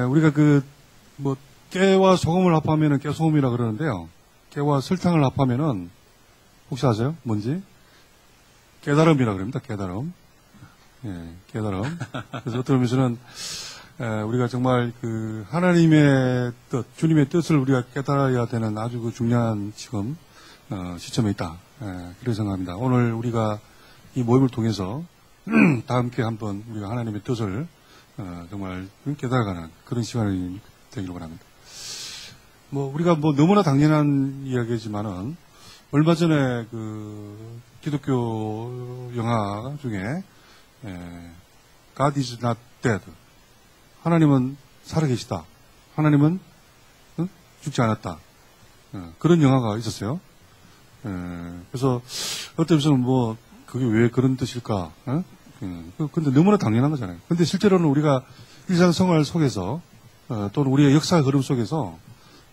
우리가 깨와 소금을 합하면은 깨소금이라 그러는데요. 깨와 설탕을 합하면은, 혹시 아세요? 뭔지? 깨달음이라 그럽니다. 깨달음. 깨달음. 그래서 어떤 의미에서는, 우리가 정말 하나님의 뜻, 주님의 뜻을 우리가 깨달아야 되는 아주 중요한 지금, 시점에 있다. 그렇게 생각합니다. 오늘 우리가 이 모임을 통해서 다 함께 한번 우리가 하나님의 뜻을 정말 깨달아가는 그런 시간이 되기를 바랍니다. 우리가 너무나 당연한 이야기지만은 얼마 전에 기독교 영화 중에 God is not dead. 하나님은 살아계시다. 하나님은 죽지 않았다. 그런 영화가 있었어요. 그래서 어떤 점에서는 그게 왜 그런 뜻일까? 근데 너무나 당연한 거잖아요. 근데 실제로는 우리가 일상생활 속에서 또는 우리의 역사의 흐름 속에서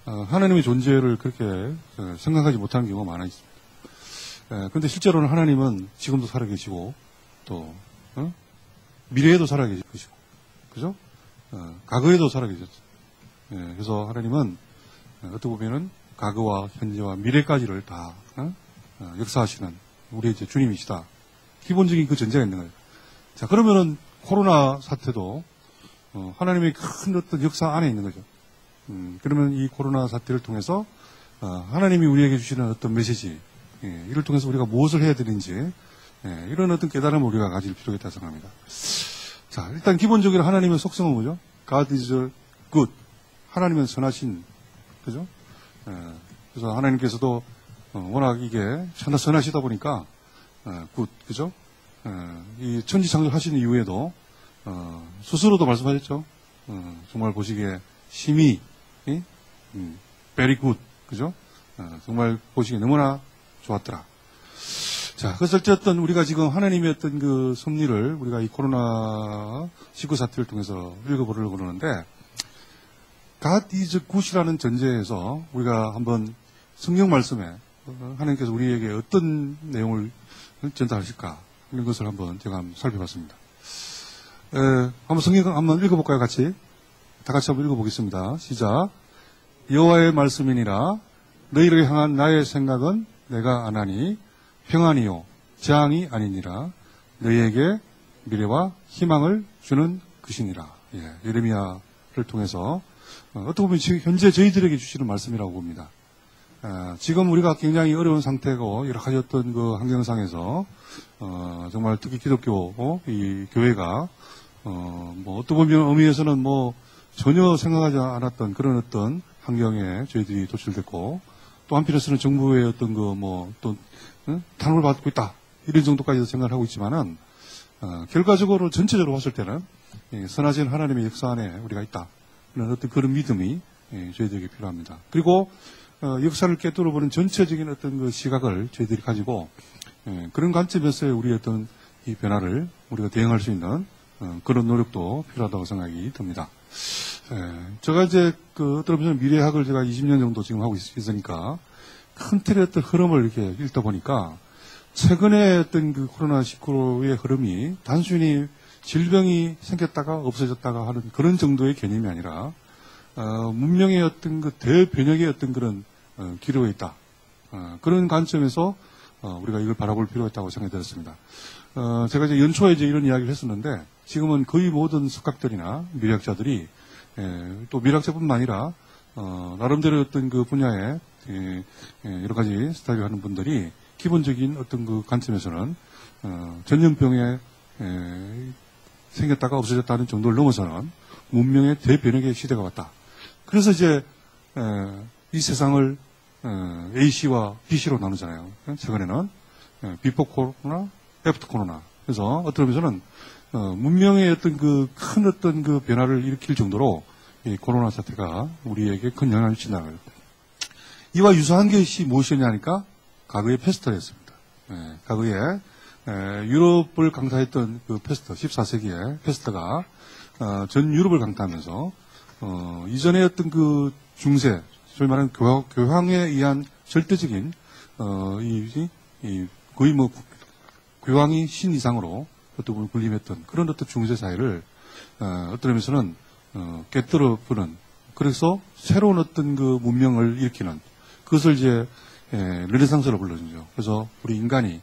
하나님의 존재를 그렇게 생각하지 못하는 경우가 많아 있습니다. 근데 실제로는 하나님은 지금도 살아계시고 또 미래에도 살아계실 것이고, 그죠? 과거에도 살아계셨죠. 그래서 하나님은 어떻게 보면은 과거와 현재와 미래까지를 다 역사하시는 우리의 이제 주님이시다. 기본적인 그 전제가 있는 거예요. 자, 그러면은 코로나 사태도 하나님의 큰 어떤 역사 안에 있는 거죠. 그러면 이 코로나 사태를 통해서 하나님이 우리에게 주시는 어떤 메시지, 이를 통해서 우리가 무엇을 해야 되는지 이런 어떤 깨달음을 우리가 가질 필요가 있다고 생각합니다. 자, 일단 기본적으로 하나님의 속성은 뭐죠? God is good. 하나님은 선하신, 그죠? 그래서 하나님께서도 워낙 이게 선하시다 보니까 good, 그죠? 이 천지창조 하신 이후에도 스스로도 말씀하셨죠. 정말 보시기에 심히 very good, 그죠? 정말 보시기에 너무나 좋았더라. 자, 그래서 어쨌든 우리가 지금 하나님의 어떤 그 섭리를 우리가 이 코로나19 사태를 통해서 읽어보려고 그러는데, God is good이라는 전제에서 우리가 한번 성경 말씀에 하나님께서 우리에게 어떤 내용을 전달하실까, 이런 것을 한번 제가 한번 살펴봤습니다. 한번 성경 한번 읽어볼까요, 같이? 다 같이 한번 읽어보겠습니다. 시작. 여호와의 말씀이니라. 너희를 향한 나의 생각은 내가 아나니 평안이요 재앙이 아니니라. 너희에게 미래와 희망을 주는 것이니라. 예레미야를 통해서 어떻게 보면 지금 현재 저희들에게 주시는 말씀이라고 봅니다. 지금 우리가 굉장히 어려운 상태고 여러 가지 어떤 그 환경상에서 정말 특히 기독교 이 교회가 어떻게 보면 의미에서는 전혀 생각하지 않았던 그런 어떤 환경에 저희들이 도출됐고, 또 한편에서는 정부의 어떤 또 탄압을 받고 있다, 이런 정도까지도 생각을 하고 있지만은 결과적으로 전체적으로 봤을 때는 선하신 하나님의 역사 안에 우리가 있다, 그런 어떤 그런 믿음이 저희들에게 필요합니다. 그리고 역사를 꿰뚫어보는 전체적인 어떤 그 시각을 저희들이 가지고 그런 관점에서의 우리의 어떤 이 변화를 우리가 대응할 수 있는 그런 노력도 필요하다고 생각이 듭니다. 제가 이제 어떤 의미에서 미래학을 제가 20년 정도 지금 하고 있으니까 큰 틀의 어떤 흐름을 이렇게 읽다 보니까 최근에 어떤 그 코로나19의 흐름이 단순히 질병이 생겼다가 없어졌다가 하는 그런 정도의 개념이 아니라 문명의 어떤 그 대변혁의 어떤 그런 기로에 있다. 그런 관점에서 우리가 이걸 바라볼 필요가 있다고 생각이 들었습니다. 제가 이제 연초에 이제 이런 이야기를 했었는데, 지금은 거의 모든 석학들이나 미래학자들이 또 미래학자뿐만 아니라 나름대로 어떤 그 분야에 여러 가지 스타일을 하는 분들이 기본적인 어떤 그 관점에서는 전염병에 생겼다가 없어졌다는 정도를 넘어서는 문명의 대변혁의 시대가 왔다. 그래서 이제 이 세상을 A씨와 B씨로 나누잖아요. 최근에는 비포 코로나, 애프터 코로나. 그래서 어떤 의미에서는 문명의 어떤 그 큰 어떤 그 변화를 일으킬 정도로 이 코로나 사태가 우리에게 큰 영향을 미친다. 이와 유사한 것이 무엇이냐니까 과거의 페스트였습니다. 과거에 유럽을 강타했던 그 페스트, 14세기의 페스트가 전 유럽을 강타하면서 이전의 어떤 그 중세, 소위 말하는 교황에 의한 절대적인 거의 교황이 신 이상으로 어떤 분을 군림했던 그런 어떤 중세 사회를 어떤 의미에서는 깨뜨려 부는, 그래서 새로운 어떤 그 문명을 일으키는, 그것을 이제 르네상스로 불러주죠. 그래서 우리 인간이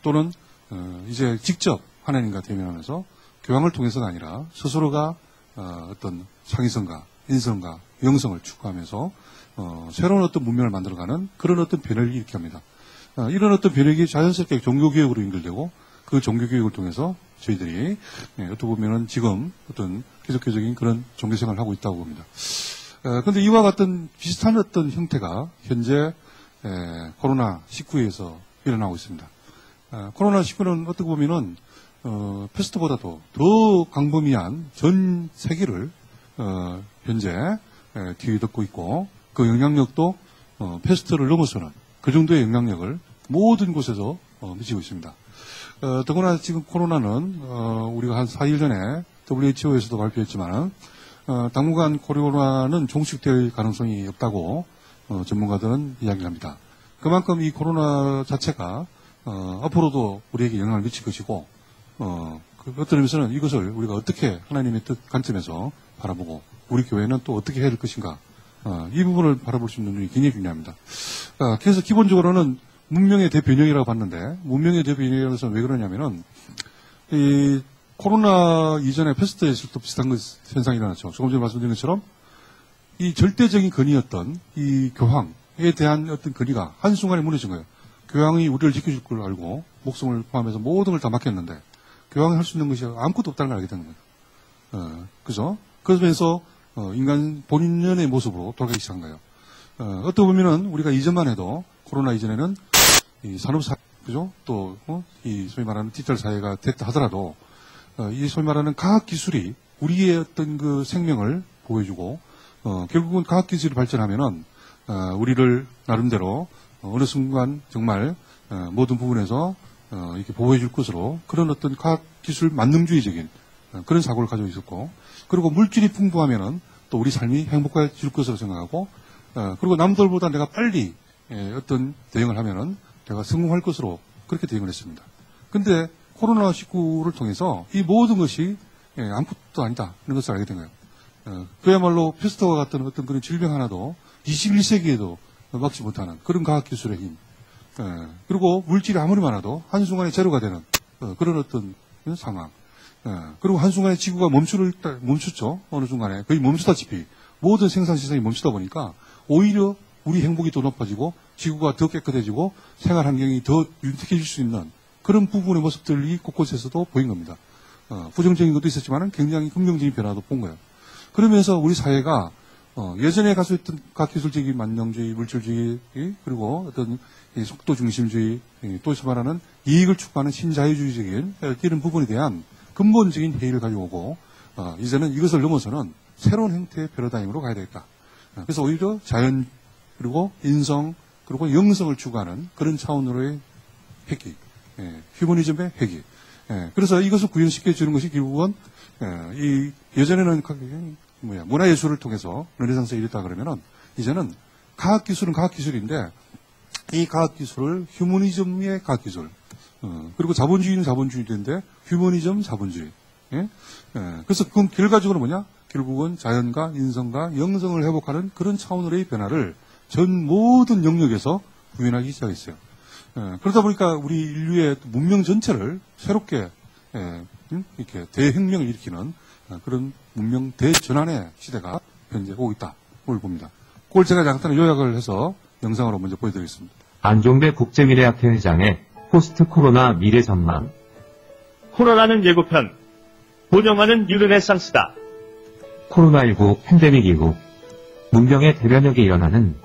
또는 이제 직접 하나님과 대면하면서 교황을 통해서가 아니라 스스로가 어떤 창의성과 인성과 영성을 추구하면서 새로운 어떤 문명을 만들어가는 그런 어떤 변화를 일으켜 합니다. 이런 어떤 변혁이 자연스럽게 종교교육으로 연결되고, 그 종교교육을 통해서 저희들이 어떻게 보면은 지금 어떤 기독교적인 그런 종교생활을 하고 있다고 봅니다. 그런데 이와 같은 비슷한 어떤 형태가 현재 코로나19에서 일어나고 있습니다. 코로나19는 어떻게 보면은 패스트보다도 더 광범위한 전 세계를 현재 뒤덮고 있고, 그 영향력도 패스트를 넘어서는 그 정도의 영향력을 모든 곳에서 미치고 있습니다. 더구나 지금 코로나는 우리가 한 4일 전에 WHO에서도 발표했지만 당분간 코로나는 종식될 가능성이 없다고 전문가들은 이야기를 합니다. 그만큼 이 코로나 자체가 앞으로도 우리에게 영향을 미칠 것이고, 어떤 의미에서는 이것을 우리가 어떻게 하나님의 뜻 관점에서 바라보고 우리 교회는 또 어떻게 해야 될 것인가, 이 부분을 바라볼 수 있는 눈이 굉장히 중요합니다. 그래서 기본적으로는 문명의 대변형이라고 봤는데, 문명의 대변형이라고 해서 왜 그러냐면은 이 코로나 이전에 패스트에서도 비슷한 현상이 일어났죠. 조금 전에 말씀드린 것처럼 이 절대적인 권위였던 이 교황에 대한 어떤 권위가 한순간에 무너진 거예요. 교황이 우리를 지켜줄 걸 알고 목숨을 포함해서 모든 걸 다 맡겼는데 교황이 할 수 있는 것이 아무것도 없다는 걸 알게 된 거예요. 그죠? 그러면서 인간 본연의 모습으로 돌아가기 시작한 거예요. 어떻게 보면은 우리가 이전만 해도 코로나 이전에는 이 산업사, 그죠? 또, 이 소위 말하는 디지털 사회가 됐다 하더라도, 이 소위 말하는 과학기술이 우리의 어떤 그 생명을 보여주고, 결국은 과학기술이 발전하면은, 우리를 나름대로 어느 순간 정말, 모든 부분에서, 이렇게 보호해 줄 것으로 그런 어떤 과학기술 만능주의적인 그런 사고를 가지고 있었고, 그리고 물질이 풍부하면은 또 우리 삶이 행복해질 것으로 생각하고, 그리고 남들보다 내가 빨리 어떤 대응을 하면은 내가 성공할 것으로 그렇게 대응을 했습니다. 근데 코로나19를 통해서 이 모든 것이 아무것도 아니다 이런 것을 알게 된 거예요. 그야말로 패스트와 같은 어떤 그런 질병 하나도 21세기에도 막지 못하는 그런 과학기술의 힘, 그리고 물질이 아무리 많아도 한순간에 제로가 되는 그런 어떤 상황, 그리고 한순간에 지구가 멈췄죠. 어느 순간에 거의 멈추다시피 모든 생산시설이 멈추다 보니까 오히려 우리 행복이 더 높아지고 지구가 더 깨끗해지고 생활 환경이 더 윤택해질 수 있는 그런 부분의 모습들이 곳곳에서도 보인 겁니다. 부정적인 것도 있었지만 굉장히 긍정적인 변화도 본 거예요. 그러면서 우리 사회가 예전에 가지고 있던 과학기술적인 만능주의, 물질주의, 그리고 어떤 속도 중심주의, 또 말하는 이익을 추구하는 신자유주의적인 이런 부분에 대한 근본적인 회의를 가지고 오고, 이제는 이것을 넘어서는 새로운 형태의 패러다임으로 가야 되겠다. 그래서 오히려 자연, 그리고 인성, 그리고 영성을 추구하는 그런 차원으로의 회귀, 휴머니즘의 회귀. 그래서 이것을 구현시켜 주는 것이 결국은 이 예전에는 문화예술을 통해서 르네상스에 이랬다 그러면은 이제는 과학기술은 과학기술인데 이 과학기술을 휴머니즘의 과학기술, 그리고 자본주의는 자본주의인데 휴머니즘 자본주의. 그래서 그 결과적으로 뭐냐? 결국은 자연과 인성과 영성을 회복하는 그런 차원으로의 변화를 전 모든 영역에서 구현하기 시작했어요. 그러다 보니까 우리 인류의 문명 전체를 새롭게 이렇게 대혁명을 일으키는 그런 문명 대전환의 시대가 현재 오고 있다. 걸 봅니다. 그걸 제가 잠깐 요약을 해서 영상으로 먼저 보여드리겠습니다. 안종배 국제미래학회 회장의 포스트 코로나 미래 전망. 코로나는 예고편. 본영화는 뉴르네상스다. 코로나19 팬데믹 이후 문명의 대변혁이 일어나는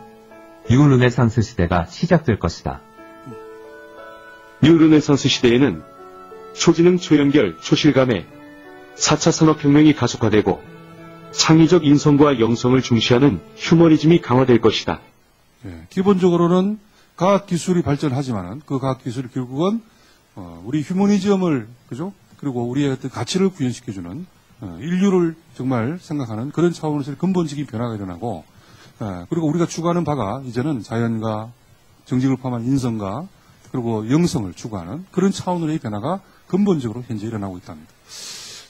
뉴르네상스 시대가 시작될 것이다. 뉴르네상스 시대에는 초지능, 초연결, 초실감에 4차 산업혁명이 가속화되고 창의적 인성과 영성을 중시하는 휴머니즘이 강화될 것이다. 기본적으로는 과학기술이 발전하지만은 그 과학기술이 결국은 우리 휴머니즘을, 그죠? 그리고 우리의 어떤 가치를 구현시켜주는 인류를 정말 생각하는 그런 차원에서 근본적인 변화가 일어나고, 그리고 우리가 추구하는 바가 이제는 자연과 정직을 포함한 인성과 그리고 영성을 추구하는 그런 차원으로의 변화가 근본적으로 현재 일어나고 있답니다.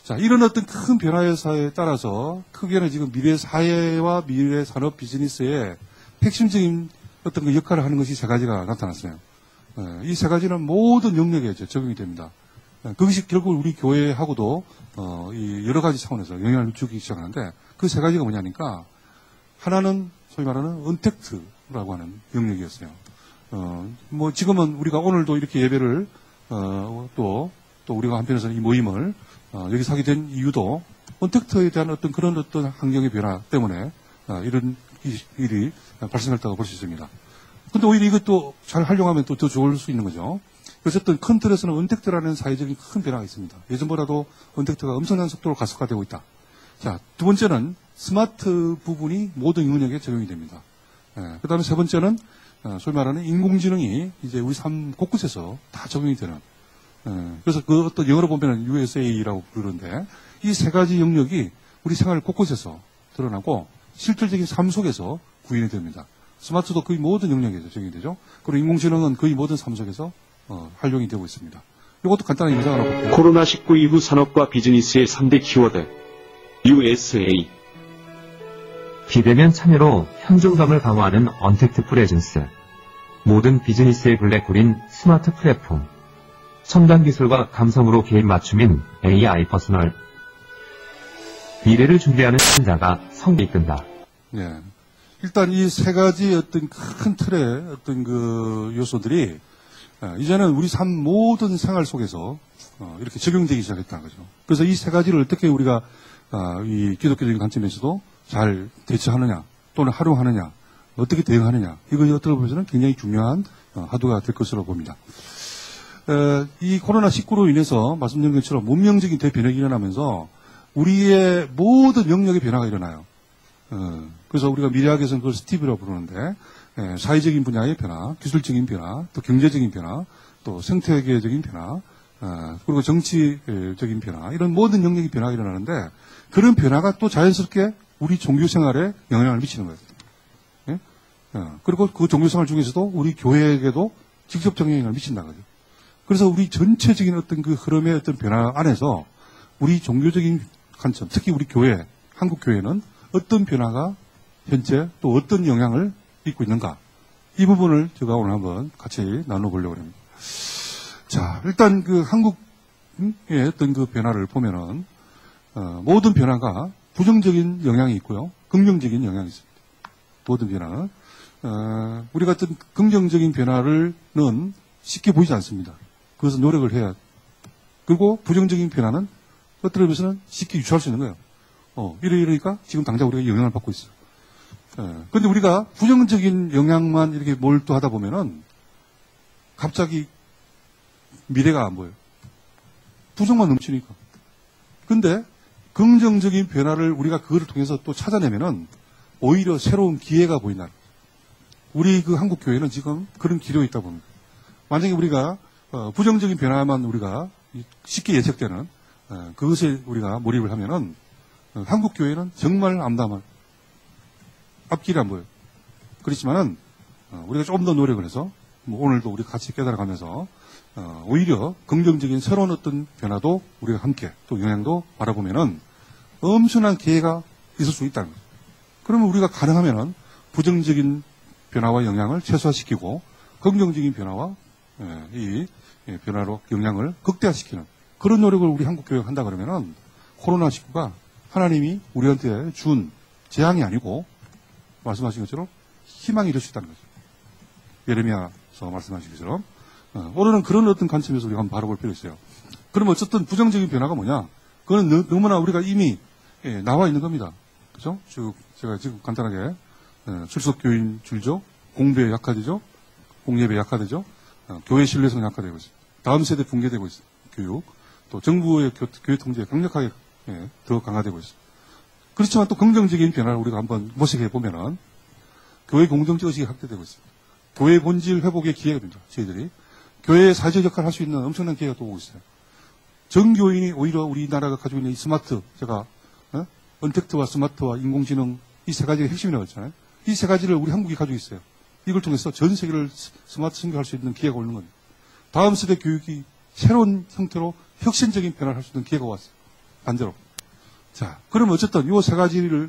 자, 이런 어떤 큰 변화의 사회에 따라서 크게는 지금 미래 사회와 미래 산업 비즈니스의 핵심적인 어떤 그 역할을 하는 것이 세 가지가 나타났어요. 이 세 가지는 모든 영역에 적용이 됩니다. 그것이 결국 우리 교회하고도 이 여러 가지 차원에서 영향을 주기 시작하는데 그 세 가지가 뭐냐니까 하나는 소위 말하는 언택트라고 하는 영역이었어요. 뭐 지금은 우리가 오늘도 이렇게 예배를 또 우리가 한편에서는 이 모임을 여기서 하게 된 이유도 언택트에 대한 어떤 그런 어떤 환경의 변화 때문에 이런 일이 발생했다고 볼 수 있습니다. 근데 오히려 이것도 잘 활용하면 또 더 좋을 수 있는 거죠. 그래서 어떤 큰 틀에서는 언택트라는 사회적인 큰 변화가 있습니다. 예전보다도 언택트가 엄청난 속도로 가속화되고 있다. 자, 두 번째는 스마트 부분이 모든 영역에 적용이 됩니다. 그 다음에 세 번째는 소위 말하는 인공지능이 이제 우리 삶 곳곳에서 다 적용이 되는. 그래서 그 어떤 영어로 보면은 USA라고 부르는데 이 세 가지 영역이 우리 생활 곳곳에서 드러나고 실질적인 삶 속에서 구현이 됩니다. 스마트도 거의 모든 영역에서 적용이 되죠. 그리고 인공지능은 거의 모든 삶 속에서 활용이 되고 있습니다. 이것도 간단하게 인상 하나 볼게요. 코로나19 이후 산업과 비즈니스의 3대 키워드 USA. 비대면 참여로 현존감을 강화하는 언택트 프레젠스. 모든 비즈니스의 블랙홀인 스마트 플랫폼. 첨단 기술과 감성으로 개인 맞춤인 AI 퍼스널. 미래를 준비하는 자가 성에 이끈다. 네. 일단 이 세 가지 어떤 큰 틀의 어떤 그 요소들이 이제는 우리 삶 모든 생활 속에서 이렇게 적용되기 시작했다는 거죠. 그래서 이 세 가지를 어떻게 우리가 이 기독교적인 관점에서도 잘 대처하느냐 또는 활용하느냐 어떻게 대응하느냐 이것이 어떻게 보면 굉장히 중요한 화두가 될 것으로 봅니다. 이 코로나19로 인해서 말씀드린 것처럼 문명적인 대변혁이 일어나면서 우리의 모든 영역의 변화가 일어나요. 그래서 우리가 미래학에서는 그걸 스티브라고 부르는데 사회적인 분야의 변화, 기술적인 변화, 또 경제적인 변화, 또 생태계적인 변화, 그리고 정치적인 변화 이런 모든 영역의 변화가 일어나는데 그런 변화가 또 자연스럽게 우리 종교생활에 영향을 미치는 거예요. 예? 그리고 그 종교생활 중에서도 우리 교회에게도 직접적인 영향을 미친다는 거죠. 그래서 우리 전체적인 어떤 그 흐름의 어떤 변화 안에서 우리 종교적인 관점, 특히 우리 교회, 한국 교회는 어떤 변화가 현재 또 어떤 영향을 입고 있는가 이 부분을 제가 오늘 한번 같이 나눠보려고 합니다. 자, 일단 그 한국의 어떤 그 변화를 보면은 모든 변화가 부정적인 영향이 있고요, 긍정적인 영향이 있습니다. 모든 변화는 우리가 어떤 긍정적인 변화는 쉽게 보이지 않습니다. 그것은 노력을 해야. 그리고 부정적인 변화는 어떤 의미에서는 쉽게 유추할 수 있는 거예요. 이러니까 지금 당장 우리가 영향을 받고 있어요. 그런데 우리가 부정적인 영향만 이렇게 몰두하다 보면은 갑자기 미래가 안 보여요. 부정만 넘치니까. 근데 긍정적인 변화를 우리가 그거를 통해서 또 찾아내면은 오히려 새로운 기회가 보인다. 우리 그 한국 교회는 지금 그런 기로에 있다 봅니다. 만약에 우리가 부정적인 변화만 우리가 쉽게 예측되는 그것에 우리가 몰입을 하면은 한국 교회는 정말 암담한 앞길이 안 보여요. 그렇지만은 우리가 조금 더 노력을 해서 오늘도 우리 같이 깨달아가면서 오히려 긍정적인 새로운 어떤 변화도 우리가 함께 또 영향도 바라보면은 엄청난 기회가 있을 수 있다는 거죠. 그러면 우리가 가능하면은 부정적인 변화와 영향을 최소화시키고 긍정적인 변화와 이 변화로 영향을 극대화시키는 그런 노력을 우리 한국 교회가 한다 그러면은 코로나19가 하나님이 우리한테 준 재앙이 아니고 말씀하신 것처럼 희망이 될 수 있다는 거죠. 예레미야서 말씀하신 것처럼 오늘은 그런 어떤 관점에서 우리가 한번 바라볼 필요가 있어요. 그럼 어쨌든 부정적인 변화가 뭐냐? 그건 너무나 우리가 이미 나와 있는 겁니다. 그죠? 제가 지금 간단하게 출석교인 줄죠? 공부에 약화되죠? 공예배 약화되죠? 교회 신뢰성 약화되고 있어요. 다음 세대 붕괴되고 있어요. 교육. 또 정부의 교회 통제 강력하게 더 강화되고 있어요. 그렇지만 또 긍정적인 변화를 우리가 한번 모색해 보면은 교회 공동체 의식이 확대되고 있습니다. 교회 본질 회복의 기회가 됩니다. 저희들이 교회의 사회적 역할을 할 수 있는 엄청난 기회가 또 오고 있어요. 전교인이 오히려 우리나라가 가지고 있는 이 스마트, 제가 언택트와 스마트와 인공지능 이 세 가지가 핵심이라고 했잖아요. 이 세 가지를 우리 한국이 가지고 있어요. 이걸 통해서 전 세계를 스마트 선교할 수 있는 기회가 오는 겁니다. 다음 세대 교육이 새로운 형태로 혁신적인 변화를 할 수 있는 기회가 왔어요. 반대로. 자, 그럼 어쨌든 요 세 가지를,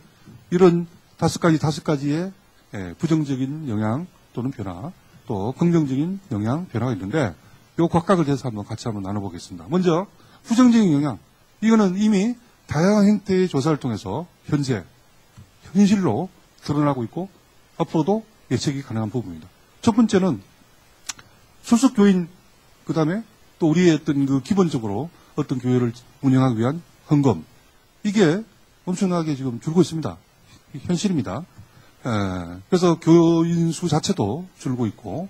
이런 다섯 가지의 부정적인 영향 또는 변화, 또 긍정적인 영향, 변화가 있는데, 요 각각을 대해서 한번 같이 한번 나눠보겠습니다. 먼저, 부정적인 영향. 이거는 이미 다양한 형태의 조사를 통해서 현실로 드러나고 있고, 앞으로도 예측이 가능한 부분입니다. 첫 번째는 출석 교인, 그 다음에 또 우리의 어떤 그 기본적으로 어떤 교회를 운영하기 위한 헌금. 이게 엄청나게 지금 줄고 있습니다. 현실입니다. 그래서 교인 수 자체도 줄고 있고,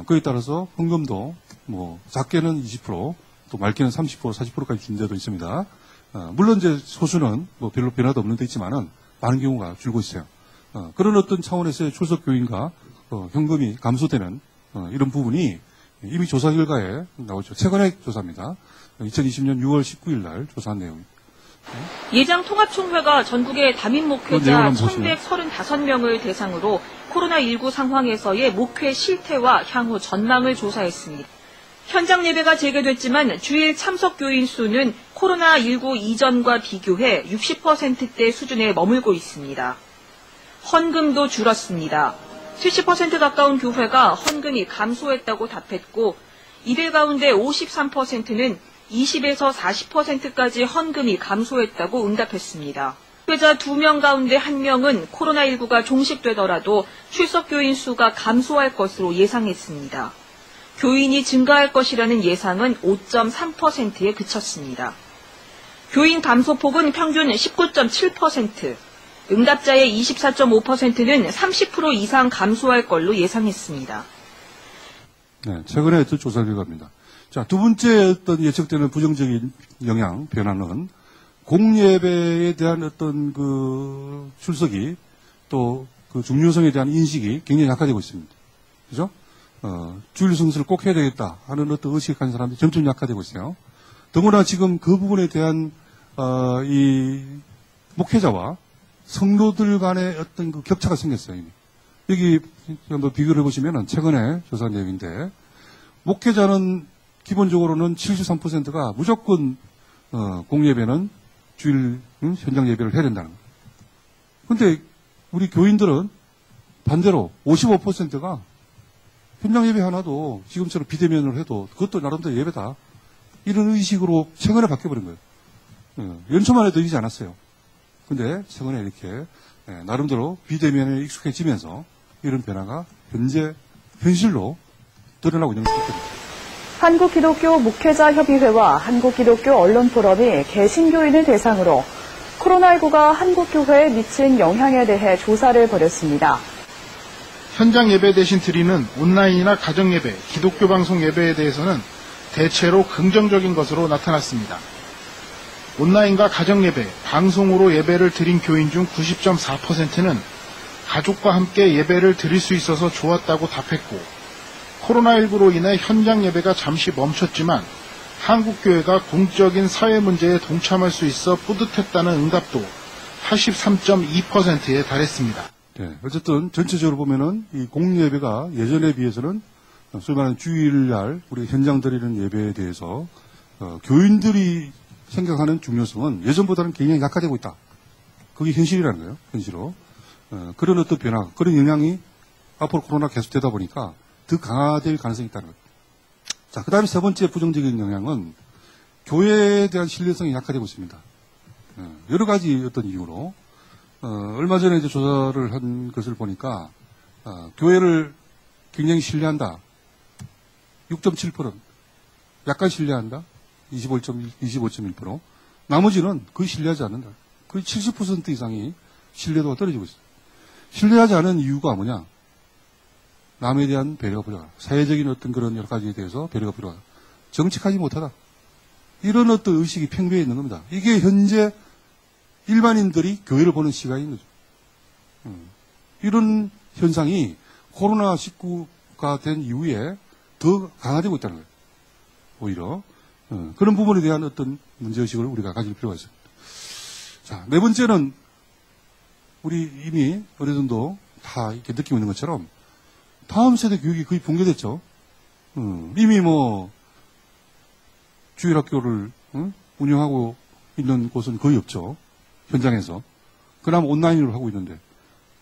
그에 따라서 헌금도 뭐 작게는 20%, 또 많게는 30%, 40%까지 준 데도 있습니다. 물론 이제 소수는 뭐 별로 변화도 없는 데 있지만은 많은 경우가 줄고 있어요. 그런 어떤 차원에서의 출석 교인과 현금이 감소되는 이런 부분이 이미 조사 결과에 나오죠. 최근의 조사입니다. 2020년 6월 19일 날 조사한 내용입니다. 예장통합총회가 전국의 담임 목회자 1,135명을 대상으로 코로나19 상황에서의 목회 실태와 향후 전망을 조사했습니다. 현장 예배가 재개됐지만 주일 참석 교인 수는 코로나19 이전과 비교해 60%대 수준에 머물고 있습니다. 헌금도 줄었습니다. 70% 가까운 교회가 헌금이 감소했다고 답했고, 이들 가운데 53%는 20에서 40%까지 헌금이 감소했다고 응답했습니다. 목회자 2명 가운데 1명은 코로나19가 종식되더라도 출석 교인 수가 감소할 것으로 예상했습니다. 교인이 증가할 것이라는 예상은 5.3%에 그쳤습니다. 교인 감소폭은 평균 19.7%, 응답자의 24.5%는 30% 이상 감소할 걸로 예상했습니다. 네, 최근에 했던 조사 결과입니다. 자, 두 번째 어떤 예측되는 부정적인 영향, 변화는 공예배에 대한 어떤 그 출석이 또 그 중요성에 대한 인식이 굉장히 약화되고 있습니다. 그죠? 주일 성수를 꼭 해야 되겠다 하는 어떤 의식을 가진 사람들이 점점 약화되고 있어요. 더구나 지금 그 부분에 대한, 이 목회자와 성도들 간의 어떤 그 격차가 생겼어요, 이미. 여기 한번 비교를 해보시면은 최근에 조사 내용인데, 목회자는 기본적으로는 73%가 무조건, 공예배는 주일, 현장 예배를 해야 된다는 거예요. 근데 우리 교인들은 반대로 55%가 현장 예배 하나도 지금처럼 비대면을 해도 그것도 나름대로 예배다. 이런 의식으로 최근에 바뀌어버린 거예요. 연초만 해도 이러지 않았어요. 근데 최근에 이렇게 나름대로 비대면에 익숙해지면서 이런 변화가 현실로 드러나고 있는 것입니다. 한국기독교 목회자협의회와 한국기독교 언론포럼이 개신교인을 대상으로 코로나19가 한국교회에 미친 영향에 대해 조사를 벌였습니다. 현장 예배 대신 드리는 온라인이나 가정예배, 기독교 방송 예배에 대해서는 대체로 긍정적인 것으로 나타났습니다. 온라인과 가정예배, 방송으로 예배를 드린 교인 중 90.4%는 가족과 함께 예배를 드릴 수 있어서 좋았다고 답했고, 코로나19로 인해 현장 예배가 잠시 멈췄지만 한국교회가 공적인 사회 문제에 동참할 수 있어 뿌듯했다는 응답도 83.2%에 달했습니다. 네, 어쨌든 전체적으로 보면은 이 공예배가 예전에 비해서는 소위 말하는 주일날 우리 현장 드리는 예배에 대해서 교인들이 생각하는 중요성은 예전보다는 굉장히 약화되고 있다. 그게 현실이라는 거예요. 현실로. 그런 어떤 변화, 그런 영향이 앞으로 코로나 계속되다 보니까 더 강화될 가능성이 있다는 거예요. 자, 그 다음에 세 번째 부정적인 영향은 교회에 대한 신뢰성이 약화되고 있습니다. 여러 가지 어떤 이유로. 얼마 전에 이제 조사를 한 것을 보니까, 교회를 굉장히 신뢰한다. 6.7%. 약간 신뢰한다. 25.1%. 나머지는 거의 신뢰하지 않는다. 거의 70% 이상이 신뢰도가 떨어지고 있어요. 신뢰하지 않은 이유가 뭐냐? 남에 대한 배려가 부족하다. 사회적인 어떤 그런 여러 가지에 대해서 배려가 부족하다. 정직하지 못하다. 이런 어떤 의식이 팽배해 있는 겁니다. 이게 현재 일반인들이 교회를 보는 시각인 거죠. 이런 현상이 코로나19가 된 이후에 더 강화되고 있다는 거예요. 오히려. 그런 부분에 대한 어떤 문제의식을 우리가 가질 필요가 있습니다. 자, 네 번째는 우리 이미 어느 정도 다 이렇게 느끼고 있는 것처럼 다음 세대 교육이 거의 붕괴됐죠. 이미 뭐 주일학교를 운영하고 있는 곳은 거의 없죠. 현장에서. 그나마 온라인으로 하고 있는데,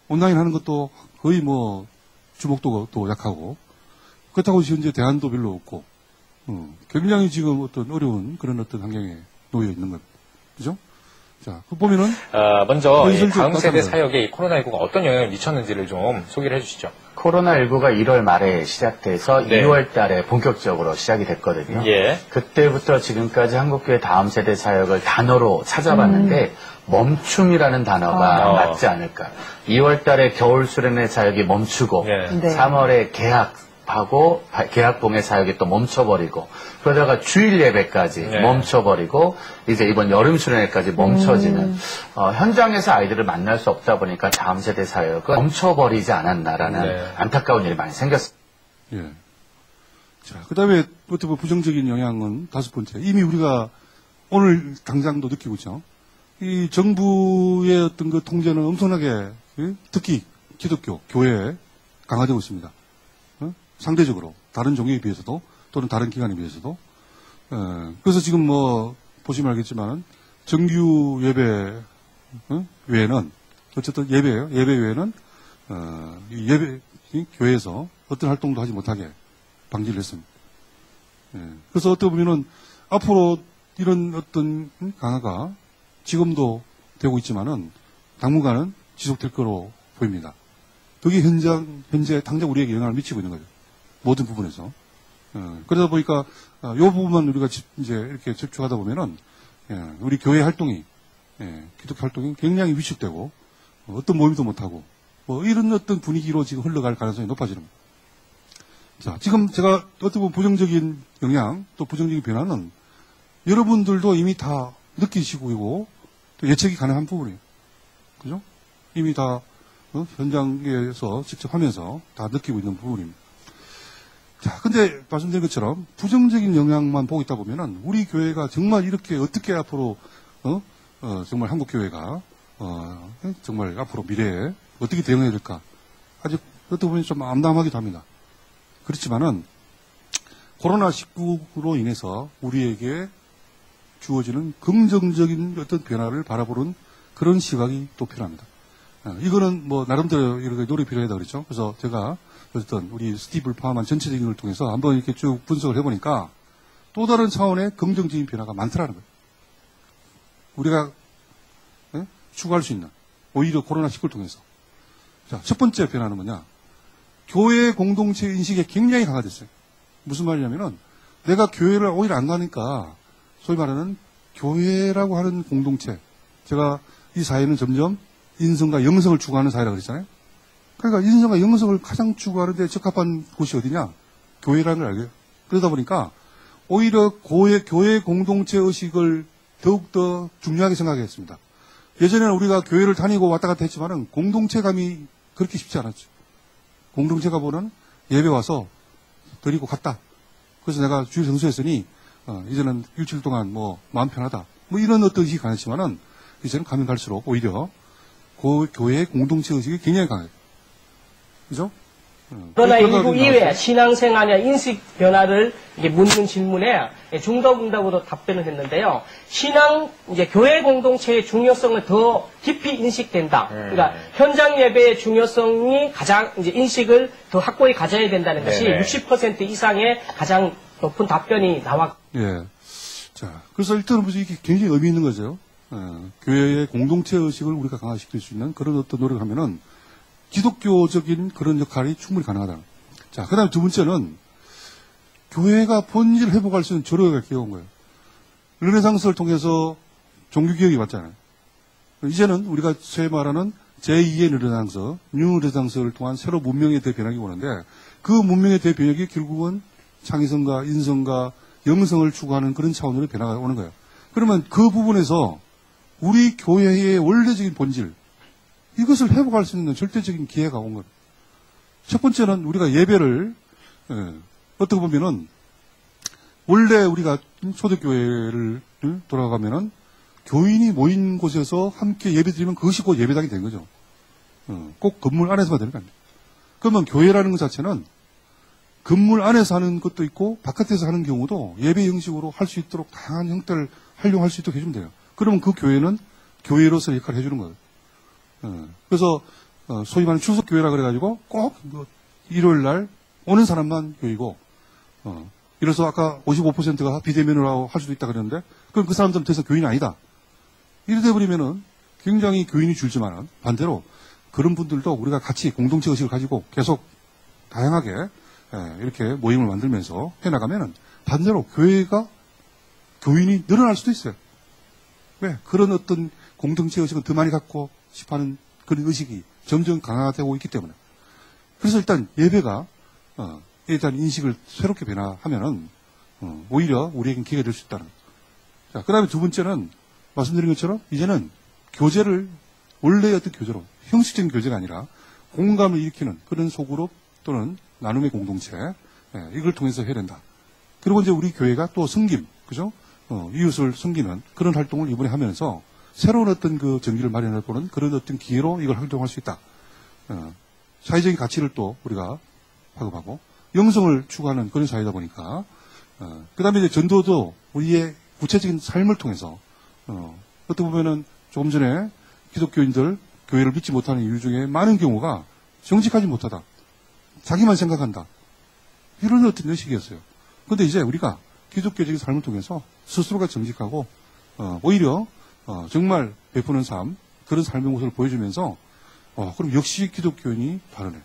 온라인 하는 것도 거의 뭐, 주목도가 약하고, 그렇다고 현재 대안도 별로 없고, 굉장히 지금 어떤 어려운 그런 어떤 환경에 놓여 있는 것. 그죠? 자, 그 보면은. 먼저 이 현실적 다음 세대 가상을- 사역에 이 코로나19가 어떤 영향을 미쳤는지를 좀 소개를 해주시죠. 코로나19가 1월 말에 시작돼서 네. 2월 달에 본격적으로 시작이 됐거든요. 예. 그때부터 지금까지 한국교회 다음 세대 사역을 단어로 찾아봤는데 멈춤이라는 단어가 맞지 않을까. 2월 달에 겨울 수련회 사역이 멈추고 네. 네. 3월에 계약하고 계약봉의 사역이 또 멈춰버리고 그러다가 주일 예배까지 네. 멈춰버리고 이제 이번 여름 수련회까지 멈춰지는 현장에서 아이들을 만날 수 없다 보니까 다음 세대 사역은 멈춰버리지 않았나라는 네. 안타까운 일이 많이 생겼습니다. 예. 자, 그 다음에 어떻게 보면 부정적인 영향은 다섯 번째. 이미 우리가 오늘 당장도 느끼고 있죠. 이 정부의 어떤 그 통제는 엄청나게, 특히 기독교, 교회에 강화되고 있습니다. 상대적으로. 다른 종교에 비해서도, 또는 다른 기관에 비해서도. 그래서 지금 뭐, 보시면 알겠지만, 정규 예배, 외에는, 어쨌든 예배예요. 예배 외에는, 이 예배, 이 교회에서 어떤 활동도 하지 못하게 방지를 했습니다. 그래서 어떻게 보면은, 앞으로 이런 어떤 강화가 지금도 되고 있지만은, 당분간은 지속될 거로 보입니다. 그게 현재 당장 우리에게 영향을 미치고 있는 거죠. 모든 부분에서. 그러다 보니까, 요 부분만 우리가 이제 이렇게 집중하다 보면은, 우리 교회 활동이, 기독교 활동이 굉장히 위축되고, 어떤 모임도 못하고, 뭐, 이런 어떤 분위기로 지금 흘러갈 가능성이 높아지는 거예요. 자, 지금 제가 어떻게 보면 부정적인 영향, 또 부정적인 변화는 여러분들도 이미 다 느끼시고, 또 예측이 가능한 부분이에요. 그죠? 이미 다, 현장에서 직접 하면서 다 느끼고 있는 부분입니다. 자, 근데 말씀드린 것처럼 부정적인 영향만 보고 있다 보면은 우리 교회가 정말 이렇게 어떻게 앞으로, 정말 한국 교회가, 정말 앞으로 미래에 어떻게 대응해야 될까. 아직 어떻게 보면 좀 암담하기도 합니다. 그렇지만은 코로나19로 인해서 우리에게 주어지는 긍정적인 어떤 변화를 바라보는 그런 시각이 또 필요합니다. 이거는 뭐 나름대로 이렇게 노력이 필요하다 그랬죠. 그래서 제가 어쨌든 우리 스티브를 포함한 전체적인 걸 통해서 한번 이렇게 쭉 분석을 해보니까 또 다른 차원의 긍정적인 변화가 많더라는 거예요. 우리가 추구할 수 있는 오히려 코로나19를 통해서. 자, 첫 번째 변화는 뭐냐? 교회 공동체 인식이 굉장히 강화됐어요. 무슨 말이냐면은 내가 교회를 오히려 안 가니까 소위 말하는 교회라고 하는 공동체. 제가 이 사회는 점점 인성과 영성을 추구하는 사회라고 그랬잖아요. 그러니까 인성과 영성을 가장 추구하는데 적합한 곳이 어디냐? 교회라는 걸 알고요. 그러다 보니까 오히려 교회 공동체 의식을 더욱더 중요하게 생각했습니다. 예전에는 우리가 교회를 다니고 왔다 갔다 했지만은 공동체감이 그렇게 쉽지 않았죠. 공동체가 보는 예배 와서 드리고 갔다. 그래서 내가 주일 성수했으니 이제는 일주일 동안 뭐 마음 편하다. 뭐 이런 어떤 의식이 강했지만은 이제는 가면 갈수록 오히려 그 교회의 공동체 의식이 굉장히 강해요. 그죠? 코로나19 이외에 신앙생활이나 인식 변화를 이제 묻는 질문에 중도응답으로 답변을 했는데요. 이제 교회 공동체의 중요성을 더 깊이 인식된다. 그러니까 현장 예배의 중요성이 가장 이제 인식을 더 확고히 가져야 된다는 것이 60% 이상의 가장 높은 답변이 나왔. 예. 자, 그래서 일단은 이게 굉장히 의미 있는 거죠. 교회의 공동체 의식을 우리가 강화시킬 수 있는 그런 어떤 노력을 하면은 기독교적인 그런 역할이 충분히 가능하다. 자, 그 다음에 두 번째는 교회가 본질을 회복할 수 있는 조력을 기회가 온 거예요. 르네상스를 통해서 종교개혁이 왔잖아요. 이제는 우리가 소위 말하는 제2의 르네상스, 뉴 르네상스를 통한 새로 문명의 대변혁이 오는데 그 문명의 대변혁이 결국은 창의성과 인성과 영성을 추구하는 그런 차원으로 변화가 오는 거예요. 그러면 그 부분에서 우리 교회의 원래적인 본질, 이것을 회복할 수 있는 절대적인 기회가 온 거예요. 첫 번째는 우리가 예배를, 어떻게 보면은, 원래 우리가 초대교회를 돌아가면은, 교인이 모인 곳에서 함께 예배 드리면 그것이 곧 예배당이 된 거죠. 꼭 건물 안에서만 되는 거 아닙니다. 그러면 교회라는 것 자체는 건물 안에서 하는 것도 있고, 바깥에서 하는 경우도 예배 형식으로 할 수 있도록 다양한 형태를 활용할 수 있도록 해주면 돼요. 그러면 그 교회는 교회로서 역할을 해주는 거예요. 그래서 소위 말하는 출석교회라 그래가지고 꼭 일요일 날 오는 사람만 교회고, 이래서 아까 55%가 비대면으로 할 수도 있다 그랬는데, 그럼 그 사람들은 더 이상 교인이 아니다. 이래 돼버리면은 굉장히 교인이 줄지만은 반대로 그런 분들도 우리가 같이 공동체 의식을 가지고 계속 다양하게 이렇게 모임을 만들면서 해나가면은 반대로 교회가 교인이 늘어날 수도 있어요. 왜? 그런 어떤 공동체 의식을 더 많이 갖고 싶어하는 그런 의식이 점점 강화되고 있기 때문에. 그래서 일단 예배가 일단 인식을 새롭게 변화하면은 오히려 우리에겐 기회가 될 수 있다는. 자, 그다음에 두 번째는 말씀드린 것처럼 이제는 교제를 원래의 어떤 교제로 형식적인 교제가 아니라 공감을 일으키는 그런 소그룹 또는 나눔의 공동체, 이걸 통해서 해야 된다. 그리고 이제 우리 교회가 또 섬김, 그죠? 이웃을 섬기는 그런 활동을 이번에 하면서 새로운 어떤 그 전기를 마련해 보는 그런 어떤 기회로 이걸 활동할 수 있다. 사회적인 가치를 또 우리가 파급하고 영성을 추구하는 그런 사회다 보니까, 그 다음에 이제 전도도 우리의 구체적인 삶을 통해서, 어떻게 보면은 조금 전에 기독교인들 교회를 믿지 못하는 이유 중에 많은 경우가 정직하지 못하다. 자기만 생각한다. 이런 어떤 의식이었어요. 근데 이제 우리가 기독교적인 삶을 통해서 스스로가 정직하고, 오히려, 정말 베푸는 삶, 그런 삶의 모습을 보여주면서, 그럼 역시 기독교인이 다르네.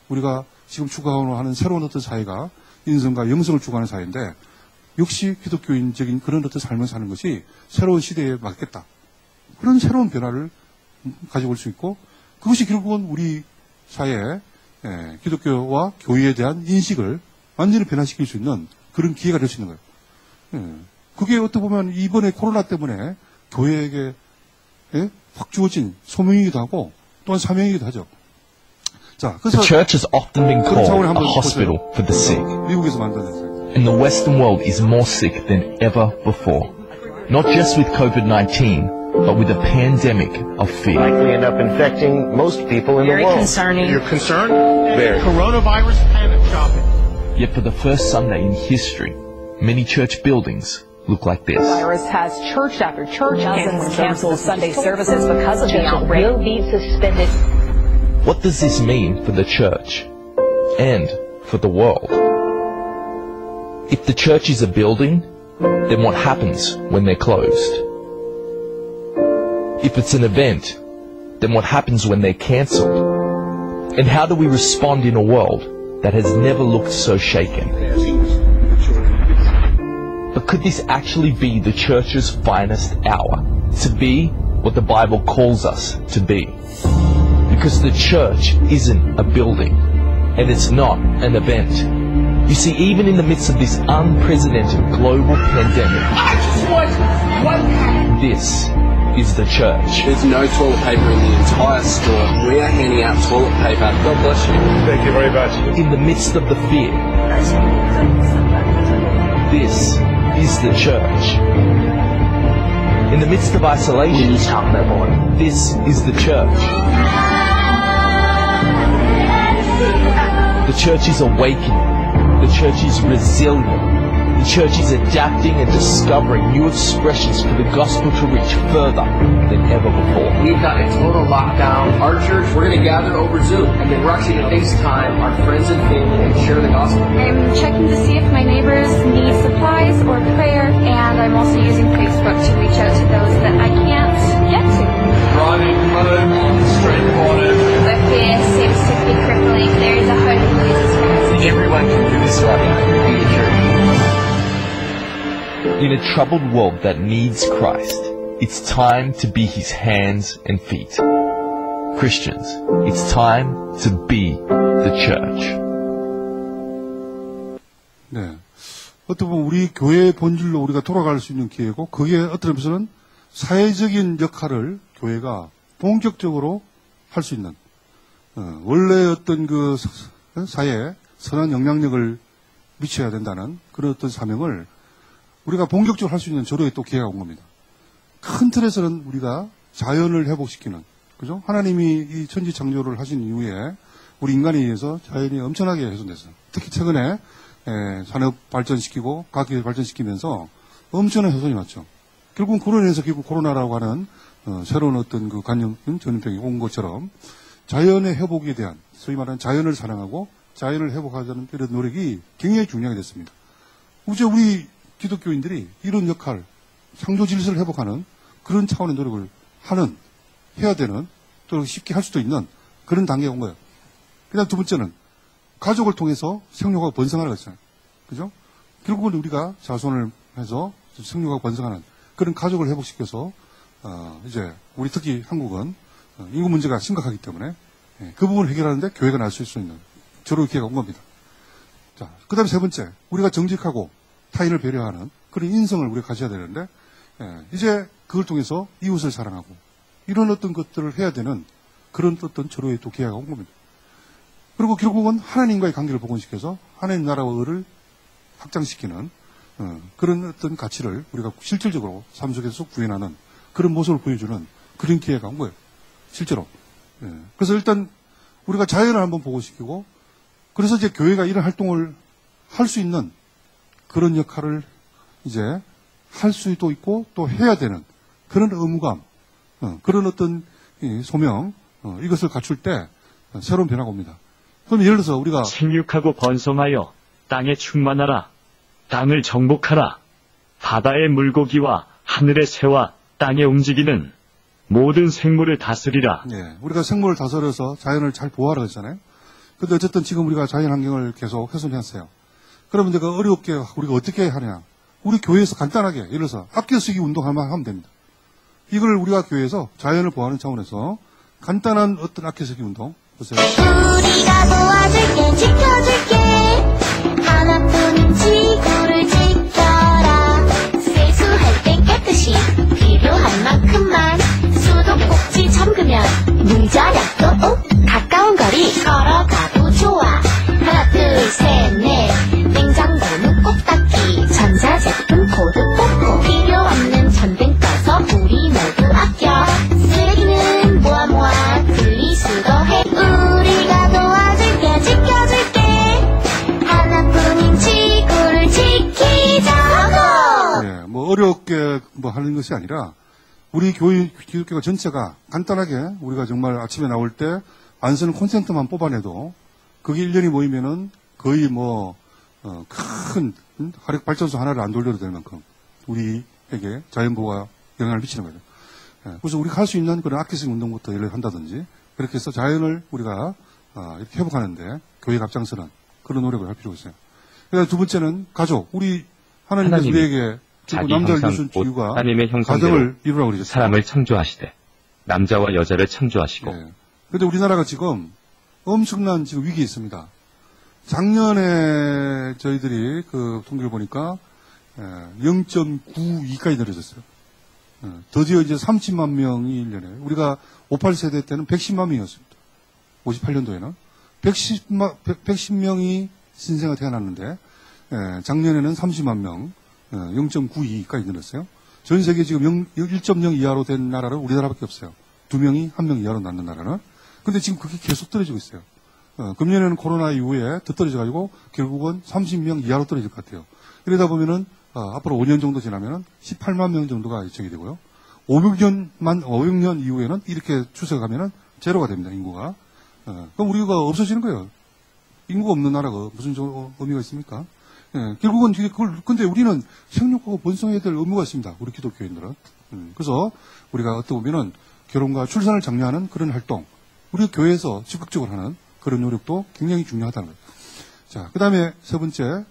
우리가 지금 추구하는 새로운 어떤 사회가 인성과 영성을 추구하는 사회인데, 역시 기독교인적인 그런 어떤 삶을 사는 것이 새로운 시대에 맞겠다. 그런 새로운 변화를 가져올 수 있고, 그것이 결국은 우리 사회에 기독교와 교회에 대한 인식을 완전히 변화시킬 수 있는 그런 기회가 될 수 있는 거예요. 그게 어떻게 보면 이번에 코로나 때문에 교회에게 확 주어진 소명이기도 하고 또한 사명이기도 하죠. 자, 그래서 The church has often been 그런 called 차원에 a 한번 hospital 보세요. for the sick, 미국에서 만들어냈어요. and the Western world is more sick than ever before. Not just with COVID-19, but with a pandemic of fear. Likely end up infecting most people in the Very world. concerning. You're concerned? Very. Coronavirus panic shopping. Yet for the first Sunday in history, many church buildings look like this. The virus has church after church cancel Sunday services because of the outbreak. Will be suspended. What does this mean for the church and for the world? If the church is a building, then what happens when they're closed? If it's an event, then what happens when they're cancelled? And how do we respond in a world that has never looked so shaken? But could this actually be the church's finest hour? To be what the Bible calls us to be? Because the church isn't a building, and it's not an event. You see, even in the midst of this unprecedented global pandemic, this is the church. There's no toilet paper in the entire store. We are handing out toilet paper. God bless you. Thank you very much. In the midst of the fear, this is the church. In the midst of isolation, this is the church. The church is awakening. The church is resilient. The church is adapting and discovering new expressions for the gospel to reach further than ever before. We've got a total lockdown. Our church, we're going to gather over Zoom, and then we're actually going to FaceTime our friends and family and share the gospel. I'm checking to see if my neighbors need supplies or prayer, and I'm also using Facebook to reach out to those that I can't get to. Driving home on straight waters. The fear seems to be crippling. There is a hope in Jesus Christ. Everyone can do this right now. Be a church. In a troubled world that needs Christ, it's time to be His hands and feet. Christians, it's time to be the church. 네. 어떻게 보면 우리 교회의 본질로 우리가 돌아갈 수 있는 기회고, 그게 어떤 의미에서는 사회적인 역할을 교회가 본격적으로 할 수 있는, 원래 어떤 그 사회에 선한 영향력을 미쳐야 된다는 그런 어떤 사명을 우리가 본격적으로 할 수 있는 저로의 또 기회가 온 겁니다. 큰 틀에서는 우리가 자연을 회복시키는, 그죠? 하나님이 이 천지 창조를 하신 이후에 우리 인간에 의해서 자연이 엄청나게 훼손됐어요. 특히 최근에 산업 발전시키고 과학기술 발전시키면서 엄청난 훼손이 왔죠. 결국은 그로 인해서 결국 코로나라고 하는 새로운 어떤 그 전염병이 온 것처럼 자연의 회복에 대한 소위 말하는 자연을 사랑하고 자연을 회복하자는 이런 노력이 굉장히 중요하게 됐습니다. 이제 우리 기독교인들이 이런 역할, 창조 질서를 회복하는 그런 차원의 노력을 해야 되는, 또 쉽게 할 수도 있는 그런 단계가 온 거예요. 그 다음 두 번째는 가족을 통해서 생육하고 번성하는 거잖아요. 그죠? 결국은 우리가 자손을 해서 생육하고 번성하는 그런 가족을 회복시켜서, 이제 우리 특히 한국은 인구 문제가 심각하기 때문에 그 부분을 해결하는데 교회가 나설 수 있는 저런 기회가 온 겁니다. 자, 그 다음에 세 번째, 우리가 정직하고 타인을 배려하는 그런 인성을 우리가 가져야 되는데, 이제 그걸 통해서 이웃을 사랑하고 이런 어떤 것들을 해야 되는 그런 어떤 절호의 또 기회가 온 겁니다. 그리고 결국은 하나님과의 관계를 복원시켜서 하나님 나라와 의를 확장시키는 그런 어떤 가치를 우리가 실질적으로 삶 속에서 구현하는 그런 모습을 보여주는 그런 기회가 온 거예요. 실제로. 그래서 일단 우리가 자연을 한번 복원시키고, 그래서 이제 교회가 이런 활동을 할 수 있는 그런 역할을 이제 할 수도 있고 또 해야 되는 그런 의무감, 그런 어떤 소명, 이것을 갖출 때 새로운 변화가 옵니다. 그럼 예를 들어서 우리가 생육하고 번성하여 땅에 충만하라. 땅을 정복하라. 바다의 물고기와 하늘의 새와 땅에 움직이는 모든 생물을 다스리라. 우리가 생물을 다스려서 자연을 잘 보호하라 했잖아요. 근데 어쨌든 지금 우리가 자연 환경을 계속 훼손했어요. 그러면 내가 어렵게 우리가 어떻게 하냐? 우리 교회에서 간단하게 예를 들어서 아껴 쓰기 운동 하면 됩니다. 이걸 우리가 교회에서 자연을 보호하는 차원에서 간단한 어떤 아껴 쓰기 운동 보세요. 우리가 도와줄게, 지켜줄게. 하나뿐인 지구를 지켜라. 세수할 때 깨끗이 필요한 만큼만 수도꼭지 잠그면 문자약도 꼭 가까운 거리 걸어가도 좋아. 하나 둘 셋 넷 냉장고는 꼭 닫기. 전자제품 코드 뽑고 필요 없는 전등 꺼서 우리 모두 아껴. 쓰레기는 모아 분리수거 해. 우리가 도와줄게, 지켜줄게. 하나뿐인 지구를 지키자고. 뭐 어렵게 뭐 하는 것이 아니라 우리 기독교가 전체가 간단하게 우리가 정말 아침에 나올 때 안 쓰는 콘센트만 뽑아내도 그게 1년이 모이면은 거의 큰 화력 발전소 하나를 안 돌려도 될 만큼 우리에게 자연보호가 영향을 미치는 거죠. 그래서 우리가 할 수 있는 그런 아끼쓰기 운동부터 예를 한다든지 그렇게 해서 자연을 우리가 이렇게 회복하는데 교회가 앞장서는 그런 노력을 할 필요가 있어요. 그다음에 두 번째는 가족. 우리 하나님께서 우리에게 남자를 주신 이유가 하나님의 형상대로 가정을 이루라고 그러죠. 사람을 창조하시되 남자와 여자를 창조하시고. 그런데 우리나라가 지금 엄청난 지금 위기에 있습니다. 작년에 저희들이 그 통계를 보니까 0.92까지 내려졌어요. 드디어 이제 30만 명이 1년에, 우리가 58세대 때는 110만 명이었습니다. 58년도에는 110명이 신생아 태어났는데 작년에는 30만 명, 0.92까지 늘었어요. 전 세계 지금 1.0 이하로 된 나라는 우리나라밖에 없어요. 2명이 1명 이하로 낳는 나라는. 근데 지금 그게 계속 떨어지고 있어요. 금년에는 코로나 이후에 더 떨어져가지고 결국은 30명 이하로 떨어질 것 같아요. 이러다 보면은 앞으로 5년 정도 지나면은 18만 명 정도가 예측이 되고요. 500년 이후에는 이렇게 추세가 가면은 제로가 됩니다, 인구가. 그럼 우리가 없어지는 거예요. 인구가 없는 나라가 무슨 의미가 있습니까? 결국은 근데 우리는 생육하고 번성해야 될 의무가 있습니다. 우리 기독교인들은. 그래서 우리가 어떻게 보면은 결혼과 출산을 장려하는 그런 활동, 우리 교회에서 적극적으로 하는 그런 노력도 굉장히 중요하다는 거예요. 자, 그 다음에 세 번째,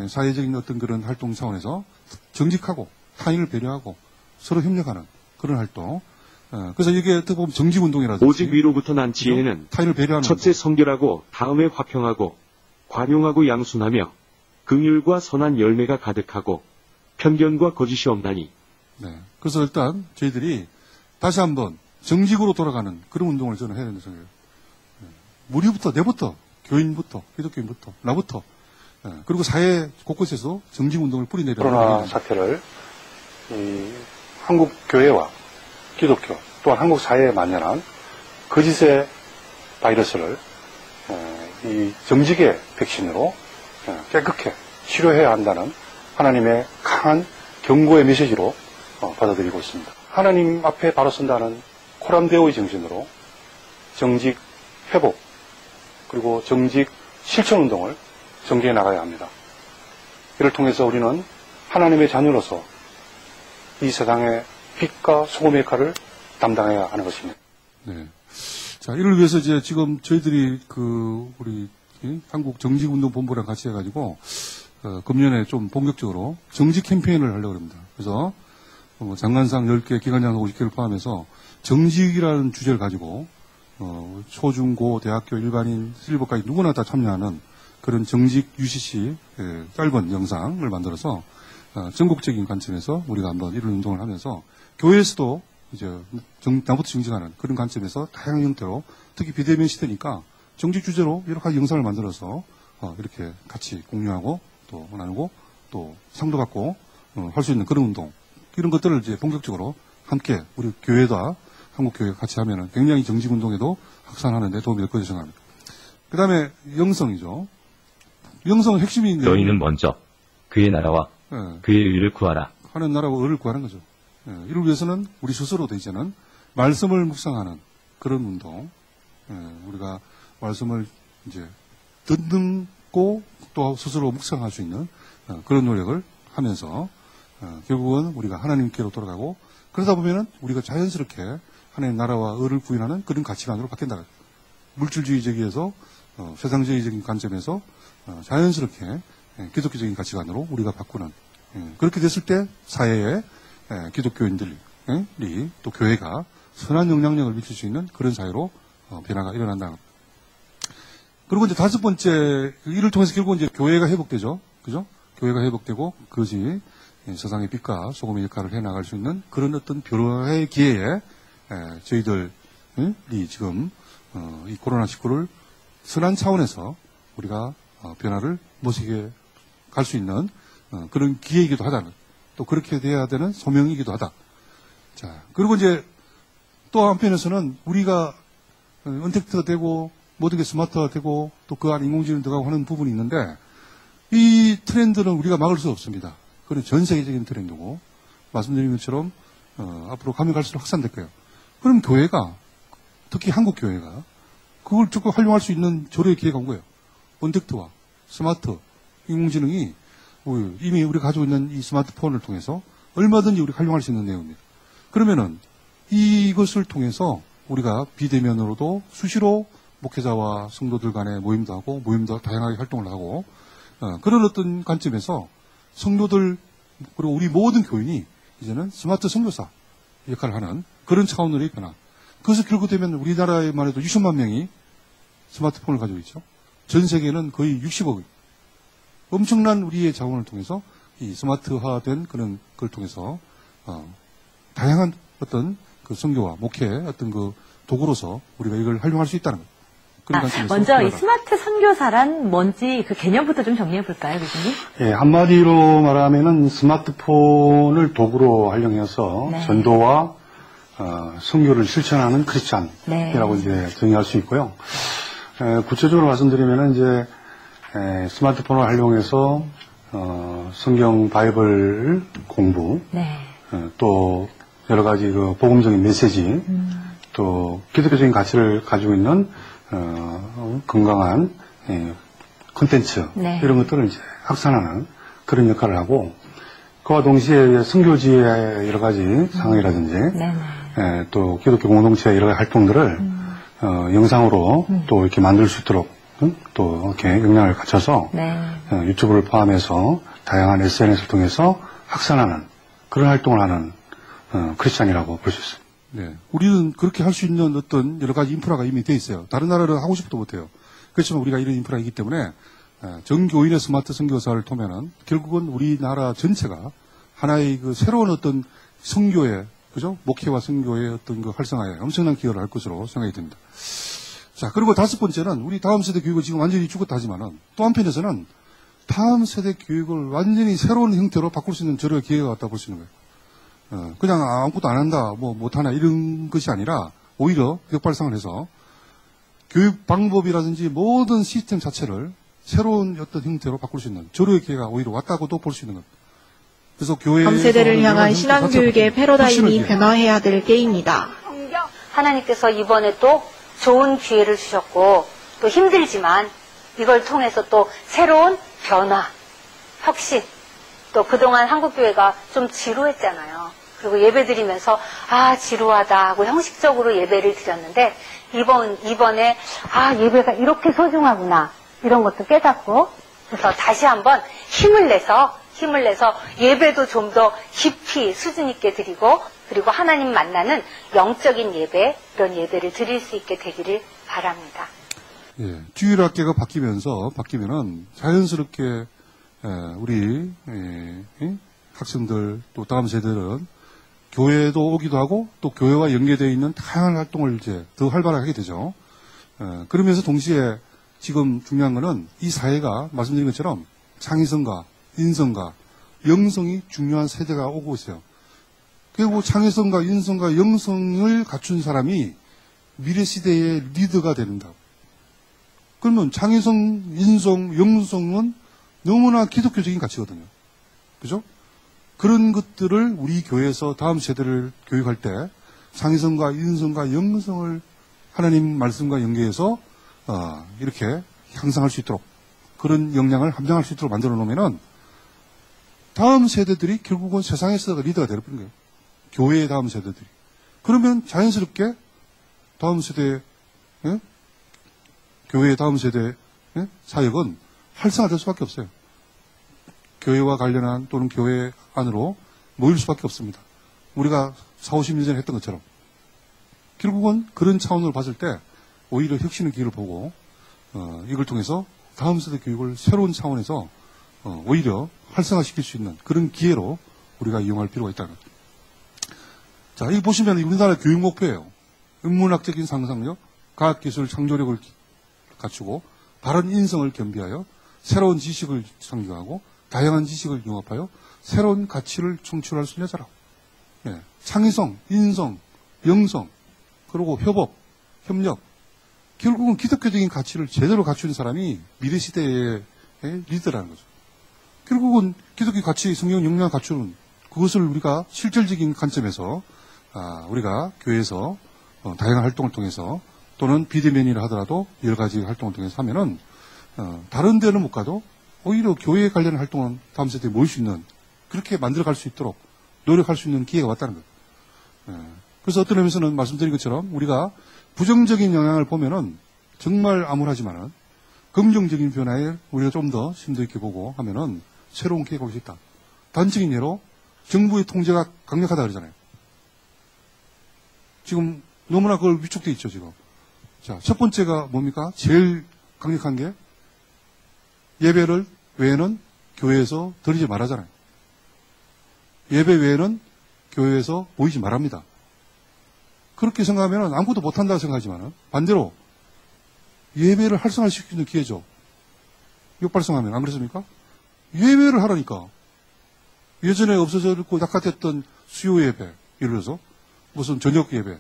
사회적인 어떤 그런 활동 차원에서 정직하고 타인을 배려하고 서로 협력하는 그런 활동. 그래서 이게 어떻게 보면 정직운동이라든지 오직 위로부터 난 지혜는 타인을 배려하는 첫째 성결하고 다음에 화평하고 관용하고 양순하며 긍휼과 선한 열매가 가득하고 편견과 거짓이 없나니. 그래서 일단 저희들이 다시 한번 정직으로 돌아가는 그런 운동을 저는 해야 된다고 생각해요. 우리부터, 내부터, 교인부터, 기독교인부터, 나부터, 그리고 사회 곳곳에서 정직운동을 뿌리내려. 코로나 사태를 한국 교회와 기독교 또한 한국 사회에 만연한 거짓의 바이러스를 이 정직의 백신으로 깨끗하게 치료해야 한다는 하나님의 강한 경고의 메시지로 받아들이고 있습니다. 하나님 앞에 바로 선다는 코람데오의 정신으로 정직 회복 그리고 정직 실천운동을 전개해 나가야 합니다. 이를 통해서 우리는 하나님의 자녀로서 이 세상의 빛과 소금의 역할을 담당해야 하는 것입니다. 네. 자, 이를 위해서 이제 지금 저희들이 우리 한국 정직운동본부랑 같이 해가지고 금년에 좀 본격적으로 정직 캠페인을 하려고 합니다. 그래서 장관상 10개, 기관장 50개를 포함해서 정직이라는 주제를 가지고 초, 중, 고, 대학교, 일반인, 실버까지 누구나 다 참여하는 그런 정직 UCC 짧은 영상을 만들어서 전국적인 관점에서 우리가 한번 이런 운동을 하면서 교회에서도 이제 나부터 정직하는 그런 관점에서 다양한 형태로 특히 비대면 시대니까 정직 주제로 여러 가지 영상을 만들어서 이렇게 같이 공유하고 또 나누고 또 상도 받고 할 수 있는 그런 운동 이런 것들을 이제 본격적으로 함께 우리 교회다 한국 교회가 같이 하면은 굉장히 정직 운동에도 확산하는 데 도움이 될 거라고 생각합니다. 그 다음에 영성이죠. 영성의 핵심이 너희는 먼저 그의 나라와 그의 의를 구하라. 하는 나라와 의를 구하는 거죠. 이를 위해서는 우리 스스로도 이제는 말씀을 묵상하는 그런 운동, 우리가 말씀을 이제 듣고 또 스스로 묵상할 수 있는 그런 노력을 하면서 결국은 우리가 하나님께로 돌아가고 그러다 보면은 우리가 자연스럽게 하나님 나라와 의를 구인하는 그런 가치관으로 바뀐다. 물질주의적에서 세상주의적인 관점에서 자연스럽게 기독교적인 가치관으로 우리가 바꾸는 그렇게 됐을 때 사회에 기독교인들이 또 교회가 선한 영향력을 미칠 수 있는 그런 사회로 변화가 일어난다. 그리고 이제 다섯 번째 이를 통해서 결국 이제 교회가 회복되죠, 그죠? 교회가 회복되고 그것이 세상의 빛과 소금의 역할을 해 나갈 수 있는 그런 어떤 변화의 기회에 저희들이 지금 이 코로나19를 선한 차원에서 우리가 변화를 모색해 갈 수 있는 그런 기회이기도 하다는 또 그렇게 돼야 되는 소명이기도 하다. 자, 그리고 이제 또 한편에서는 우리가 언택트가 되고 모든 게 스마트가 되고 또 그 안에 인공지능 들어가고 하는 부분이 있는데 이 트렌드는 우리가 막을 수 없습니다. 그건 전 세계적인 트렌드고 말씀드린 것처럼 앞으로 가면 갈수록 확산될 거예요. 그럼 교회가 특히 한국 교회가 그걸 적극 활용할 수 있는 조례의 기회가 온 거예요. 언택트와 스마트, 인공지능이 이미 우리가 가지고 있는 이 스마트폰을 통해서 얼마든지 우리가 활용할 수 있는 내용입니다. 그러면은 이것을 통해서 우리가 비대면으로도 수시로 목회자와 성도들 간의 모임도 하고 모임도 다양하게 활동을 하고 그런 어떤 관점에서 성도들 그리고 우리 모든 교인이 이제는 스마트 선교사 역할을 하는 그런 차원으로의 변화. 그것을 결국되면 우리나라에만 해도 60만 명이 스마트폰을 가지고 있죠. 전 세계는 거의 60억. 엄청난 우리의 자원을 통해서 이 스마트화된 그런 걸 통해서 다양한 어떤 그 선교와 목회의 어떤 그 도구로서 우리가 이걸 활용할 수 있다는 것. 먼저 이 스마트 선교사란 뭔지 그 개념부터 좀 정리해 볼까요, 교수님? 예, 한마디로 말하면은 스마트폰을 도구로 활용해서 전도와 선교를 실천하는 크리스찬이라고 이제 정의할 수 있고요. 구체적으로 말씀드리면은 이제 스마트폰을 활용해서 성경 바이블 공부, 또 여러 가지 그 복음적인 메시지, 또 기독교적인 가치를 가지고 있는 건강한 콘텐츠 이런 것들을 이제 확산하는 그런 역할을 하고 그와 동시에 선교지의 여러 가지 상황이라든지 또 기독교 공동체의 여러 가지 활동들을 영상으로 또 이렇게 만들 수 있도록 또 이렇게 역량을 갖춰서 유튜브를 포함해서 다양한 SNS를 통해서 확산하는 그런 활동을 하는 크리스찬이라고 볼 수 있습니다. 네. 우리는 그렇게 할 수 있는 어떤 여러 가지 인프라가 이미 돼 있어요. 다른 나라는 하고 싶어도 못해요. 그렇지만 우리가 이런 인프라가 있기 때문에 전 교인의 스마트 선교사를 통해는 결국은 우리나라 전체가 하나의 그 새로운 어떤 선교의 그죠? 목회와 선교의 어떤 그 활성화에 엄청난 기여를 할 것으로 생각이 됩니다. 자, 그리고 다섯 번째는 우리 다음 세대 교육을 지금 완전히 죽었다 하지만은 또 한편에서는 다음 세대 교육을 완전히 새로운 형태로 바꿀 수 있는 저런 기회가 왔다 볼 수 있는 거예요. 그냥 아무것도 안 한다, 뭐 못하나 이런 것이 아니라 오히려 역발상을 해서 교육 방법이라든지 모든 시스템 자체를 새로운 어떤 형태로 바꿀 수 있는 저런 기회가 오히려 왔다고도 볼 수 있는 겁니다. 그래서 교회 다음 세대를 향한 신앙교육의 패러다임이 변화해야 될 때입니다. 하나님께서 이번에 또 좋은 기회를 주셨고 또 힘들지만 이걸 통해서 또 새로운 변화, 혁신, 또 그동안 한국교회가 좀 지루했잖아요. 그리고 예배 드리면서 지루하다 하고 형식적으로 예배를 드렸는데 이번에 예배가 이렇게 소중하구나 이런 것도 깨닫고 그래서 다시 한번 힘을 내서 예배도 좀 더 깊이 수준 있게 드리고 그리고 하나님 만나는 영적인 예배 이런 예배를 드릴 수 있게 되기를 바랍니다. 예, 주일학교가 바뀌면은 자연스럽게 우리 학생들 또 다음 세대들은 교회도 오기도 하고 또 교회와 연계되어 있는 다양한 활동을 이제 더 활발하게 하게 되죠. 그러면서 동시에 지금 중요한 거는 이 사회가 말씀드린 것처럼 창의성과 인성과 영성이 중요한 세대가 오고 있어요. 그리고 창의성과 인성과 영성을 갖춘 사람이 미래 시대의 리더가 된다. 그러면 창의성, 인성, 영성은 너무나 기독교적인 가치거든요. 그죠? 그런 것들을 우리 교회에서 다음 세대를 교육할 때 창의성과 인성과 영성을 하나님 말씀과 연계해서 이렇게 향상할 수 있도록 그런 역량을 함양할 수 있도록 만들어 놓으면은 다음 세대들이 결국은 세상에서 리더가 되는 거예요. 교회의 다음 세대들이. 그러면 자연스럽게 다음 세대, 교회의 다음 세대 사역은 활성화될 수밖에 없어요. 교회와 관련한 또는 교회 안으로 모일 수밖에 없습니다. 우리가 40, 50년 전에 했던 것처럼. 결국은 그런 차원으로 봤을 때 오히려 혁신의 기회를 보고 이걸 통해서 다음 세대 교육을 새로운 차원에서 오히려 활성화시킬 수 있는 그런 기회로 우리가 이용할 필요가 있다는 거죠. 자, 여기 보시면 우리나라 교육 목표예요. 인문학적인 상상력, 과학기술 창조력을 갖추고 바른 인성을 겸비하여 새로운 지식을 창조하고 다양한 지식을 융합하여 새로운 가치를 창출할 수 있는 여자라. 예, 창의성, 인성, 영성, 그리고 협업, 협력. 결국은 기독교적인 가치를 제대로 갖춘 사람이 미래 시대의 리더라는 거죠. 결국은 기독교 가치, 성경 역량 갖추는 그것을 우리가 실질적인 관점에서 우리가 교회에서 다양한 활동을 통해서 또는 비대면이라 하더라도 여러 가지 활동을 통해서 하면은 다른 데는 못 가도 오히려 교회에 관련한 활동은 다음 세대에 모일 수 있는 그렇게 만들어갈 수 있도록 노력할 수 있는 기회가 왔다는 거예요. 그래서 어떤 의미에서는 말씀드린 것처럼 우리가 부정적인 영향을 보면은 정말 암울하지만은 긍정적인 변화에 우리가 좀 더 심도 있게 보고 하면은 새로운 기회가 올 수 있다. 단적인 예로 정부의 통제가 강력하다 그러잖아요. 지금 너무나 그걸 위축돼 있죠, 지금. 자, 첫 번째가 뭡니까? 제일 강력한 게 예배를 외에는 교회에서 드리지 말라잖아요. 예배 외에는 교회에서 모이지 말합니다. 그렇게 생각하면 아무것도 못한다고 생각하지만 반대로 예배를 활성화시키는 기회죠. 역발성하면 안 그렇습니까? 예배를 하라니까. 예전에 없어졌고 낙하됐던 수요 예배, 예를 들어서 무슨 저녁 예배.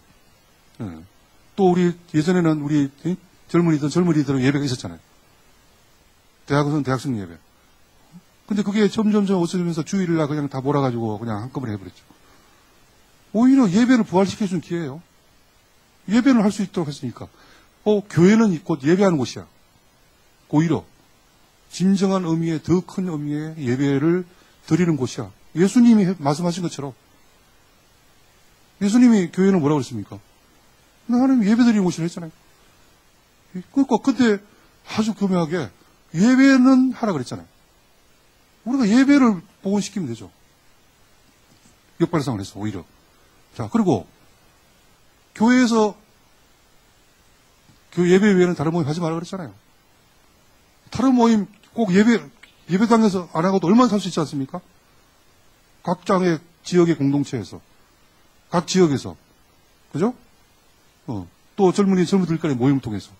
또 우리 예전에는 우리 젊은이들은 예배가 있었잖아요. 대학은 대학생 예배. 근데 그게 점점점 없어지면서 주일날 그냥 다 몰아가지고 그냥 한꺼번에 해버렸죠. 오히려 예배를 부활시켜주는 기회예요. 예배를 할 수 있도록 했으니까. 교회는 곧 예배하는 곳이야. 오히려 진정한 의미의 더 큰 의미의 예배를 드리는 곳이야. 예수님이 말씀하신 것처럼 예수님이 교회는 뭐라고 그랬습니까? 하나님 예배 드리는 곳이라 했잖아요. 그러니까 그때 아주 교묘하게 예배는 하라 그랬잖아요. 우리가 예배를 복원시키면 되죠. 역발상을 해서 오히려. 자, 그리고 교회에서 예배 외에는 다른 모임 하지 말라 그랬잖아요. 다른 모임 꼭 예배당에서 안 하고도 얼마나 살 수 있지 않습니까? 각장의 지역의 공동체에서, 각 지역에서, 그죠? 또 젊은이들끼리 모임을 통해서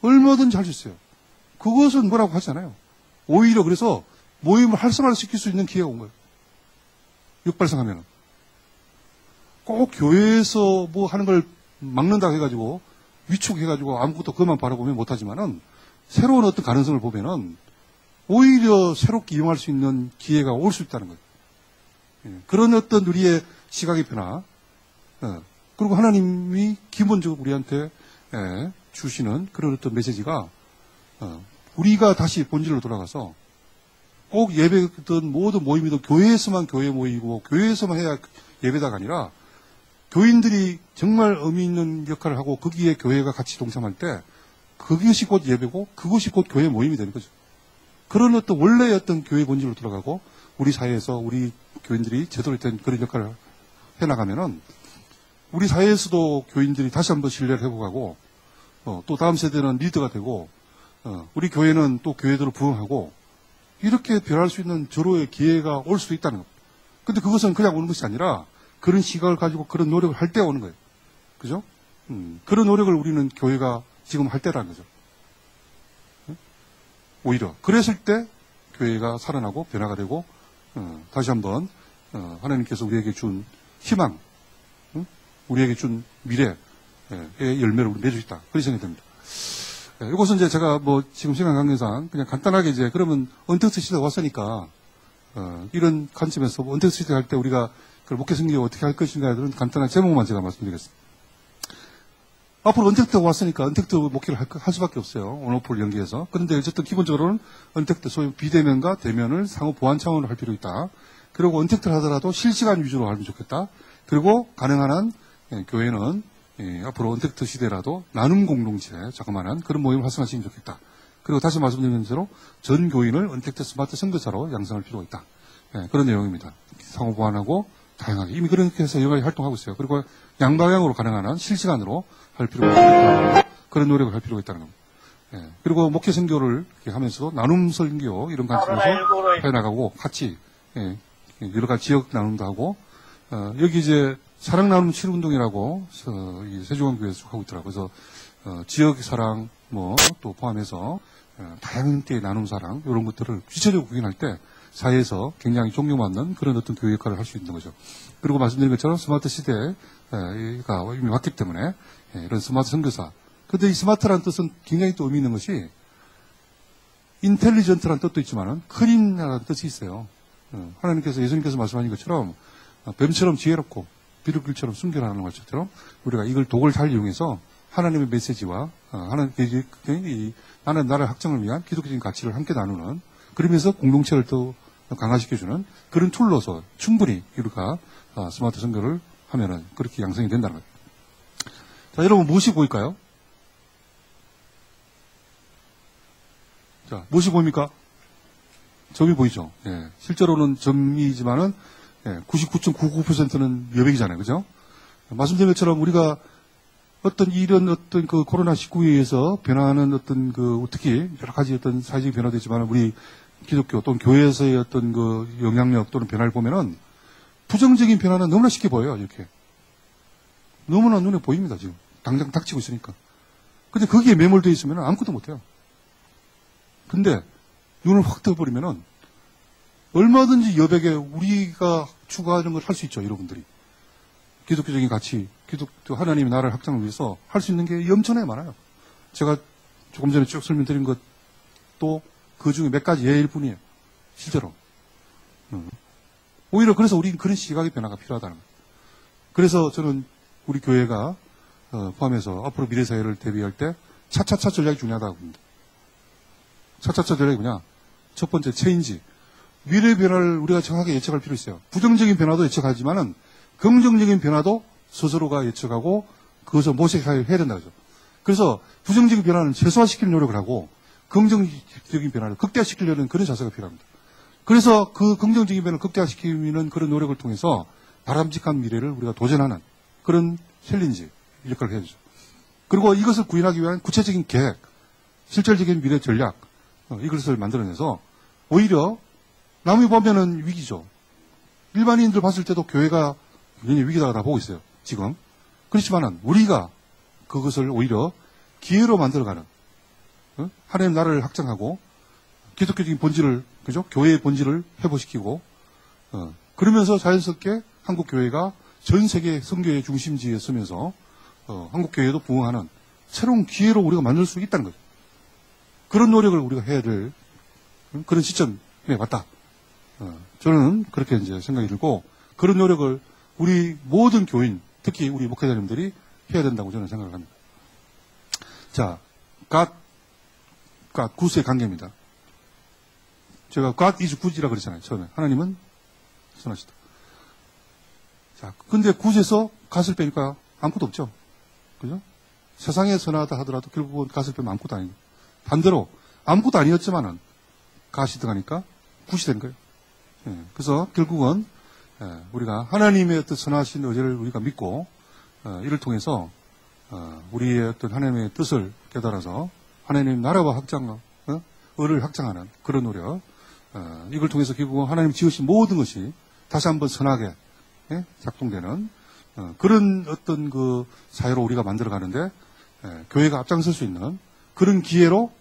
얼마든지 할 수 있어요. 그것은 뭐라고 하지 않아요. 오히려 그래서 모임을 활성화시킬 수 있는 기회가 온 거예요. 역발상하면은. 꼭 교회에서 뭐 하는 걸 막는다고 해가지고 위축해가지고 아무것도 그것만 바라보면 못하지만은 새로운 어떤 가능성을 보면은 오히려 새롭게 이용할 수 있는 기회가 올 수 있다는 거예요. 그런 어떤 우리의 시각의 변화, 그리고 하나님이 기본적으로 우리한테 주시는 그런 어떤 메시지가 우리가 다시 본질로 돌아가서 꼭 예배든 모든 모임이든 교회에서만 교회 모이고 교회에서만 해야 예배다가 아니라 교인들이 정말 의미 있는 역할을 하고 거기에 교회가 같이 동참할 때 그것이 곧 예배고 그것이 곧 교회 모임이 되는 거죠. 그런 어떤 원래의 어떤 교회 본질로 돌아가고 우리 사회에서 우리 교인들이 제대로 된 그런 역할을 해나가면은 우리 사회에서도 교인들이 다시 한번 신뢰를 회복하고 또 다음 세대는 리더가 되고 우리 교회는 또 교회대로 부흥하고 이렇게 변할 수 있는 절호의 기회가 올 수도 있다는 겁니다. 근데 그것은 그냥 오는 것이 아니라 그런 시각을 가지고 그런 노력을 할 때 오는 거예요. 그죠? 그런 노력을 우리는 교회가 지금 할 때라는 거죠. 오히려 그랬을 때 교회가 살아나고 변화가 되고 다시 한번 하나님께서 우리에게 준 희망, 우리에게 준 미래의 열매를 우리 맺을 수 있다. 그런 생각이 듭니다. 이것은 이제 제가 뭐 지금 시간 관계상 그냥 간단하게 이제 그러면 언택트 시대가 왔으니까 이런 관점에서 언택트 시대 할 때 우리가 그 목회 선교 어떻게 할 것인가에 대한 간단한 제목만 제가 말씀드리겠습니다. 앞으로 언택트가 왔으니까 언택트 목회를 할 수밖에 없어요. 온오프를 연계해서. 그런데 어쨌든 기본적으로는 언택트, 소위 비대면과 대면을 상호 보완 차원으로 할 필요 있다. 그리고 언택트를 하더라도 실시간 위주로 하면 좋겠다. 그리고 가능한 한 교회는 앞으로 언택트 시대라도 나눔 공동체, 자그마한 그런 모임을 활성화시키면 좋겠다. 그리고 다시 말씀드린 대로 전 교인을 언택트 스마트 선교사로 양성할 필요가 있다. 그런 내용입니다. 상호 보완하고 다양하게 이미 그렇게 해서 여러 가지 활동하고 있어요. 그리고 양방향으로 가능한 한 실시간으로 할 필요가 있다. 그런 노력을 할 필요가 있다는 겁니다. 그리고 목회 선교를 이렇게 하면서도 나눔 선교 이런 관점에서 해나가고 같이 여러 가지 지역 나눔도 하고 여기 이제 사랑 나눔 7운동이라고 세종원교회에서 하고 있더라고요. 그래서 지역 사랑 뭐 또 포함해서 다양한 형태의 나눔 사랑 이런 것들을 구체적으로 구현할 때 사회에서 굉장히 존경받는 그런 어떤 교회 역할을 할 수 있는 거죠. 그리고 말씀드린 것처럼 스마트 시대가 이미 왔기 때문에 이런 스마트 선교사. 근데 이 스마트라는 뜻은 굉장히 또 의미 있는 것이 인텔리전트라는 뜻도 있지만은 클린이라는 뜻이 있어요. 하나님께서 예수님께서 말씀하신 것처럼 뱀처럼 지혜롭고 비둘기처럼 순결하는 것처럼 우리가 이걸 독을 잘 이용해서 하나님의 메시지와 나는 나를 확정을 위한 기독교적인 가치를 함께 나누는 그러면서 공동체를 또 강화시켜주는 그런 툴로서 충분히 우리가 스마트 선교를 하면은 그렇게 양성이 된다는 거예요. 자, 여러분 무엇이 보일까요? 자, 무엇이 보입니까? 점이 보이죠. 실제로는 점이지만은 99.99%는 여백이잖아요. 그죠? 말씀드린 것처럼 우리가 이런 그 코로나19에 의해서 변화하는 특히 여러 가지 사회적인 변화도 있지만 우리 기독교 또는 교회에서의 그 영향력 또는 변화를 보면은 부정적인 변화는 너무나 쉽게 보여요. 이렇게. 너무나 눈에 보입니다. 지금. 당장 닥치고 있으니까. 근데 거기에 매몰되어 있으면 아무것도 못해요. 근데 눈을 확 떠버리면은 얼마든지 여백에 우리가 추구하는 걸 할 수 있죠. 여러분들이. 기독교적인 가치, 기독교 하나님의 나라를 확장을 위해서 할 수 있는 게 엄청나게 많아요. 제가 조금 전에 쭉 설명드린 것도 그 중에 몇 가지 예일 뿐이에요. 실제로. 오히려 그래서 우리는 그런 시각의 변화가 필요하다는 거예요. 그래서 저는 우리 교회가 포함해서 앞으로 미래사회를 대비할 때 차차차 전략이 중요하다고 봅니다. 차차차 전략이 뭐냐? 첫 번째, 체인지. 미래 변화를 우리가 정확하게 예측할 필요 있어요. 부정적인 변화도 예측하지만은 긍정적인 변화도 스스로가 예측하고 그것을 모색해야 된다고 하죠. 그래서 부정적인 변화는 최소화시키는 노력을 하고 긍정적인 변화를 극대화시키려는 그런 자세가 필요합니다. 그래서 그 긍정적인 변화를 극대화시키는 그런 노력을 통해서 바람직한 미래를 우리가 도전하는 그런 챌린지 역할을 해야 되죠. 그리고 이것을 구현하기 위한 구체적인 계획, 실질적인 미래 전략 이것을 만들어내서 오히려 남이 보면은 위기죠. 일반인들 봤을 때도 교회가 굉장히 위기다가 다 보고 있어요. 지금. 그렇지만은 우리가 그것을 오히려 기회로 만들어가는 하나님 나라를 확장하고 기독교적인 본질을 그죠? 교회의 본질을 회복시키고 그러면서 자연스럽게 한국 교회가 전 세계 선교의 중심지에 서면서 한국 교회도 부흥하는 새로운 기회로 우리가 만들 수 있다는 거죠. 그런 노력을 우리가 해야 될 그런 시점에 왔다. 저는 그렇게 이제 생각이 들고 그런 노력을 우리 모든 교인, 특히 우리 목회자님들이 해야 된다고 저는 생각을 합니다. 자, 굿의 관계입니다. 제가 God is good이라고 그랬잖아요, 처음에. 하나님은 선하시다. 자, 근데 굿에서 갓을 빼니까 아무것도 없죠. 그죠? 세상에 선하다 하더라도 결국은 갓을 빼면 아무것도 아니고. 반대로 아무것도 아니었지만은 갓이 들어가니까 굿이 된 거예요. 예, 그래서 결국은 우리가 하나님의 어떤 선하신 의지를 우리가 믿고 이를 통해서 우리의 어떤 하나님의 뜻을 깨달아서 하나님 나라와 확장, 의를 확장하는 그런 노력, 이걸 통해서 결국은 하나님 지으신 모든 것이 다시 한번 선하게 작동되는 그런 어떤 그 사회로 우리가 만들어가는데 교회가 앞장설 수 있는 그런 기회로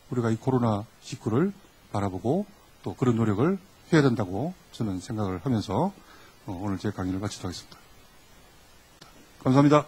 우리가 이 코로나19를 바라보고 또 그런 노력을 해야 된다고 저는 생각을 하면서 오늘 제 강의를 마치도록 하겠습니다. 감사합니다.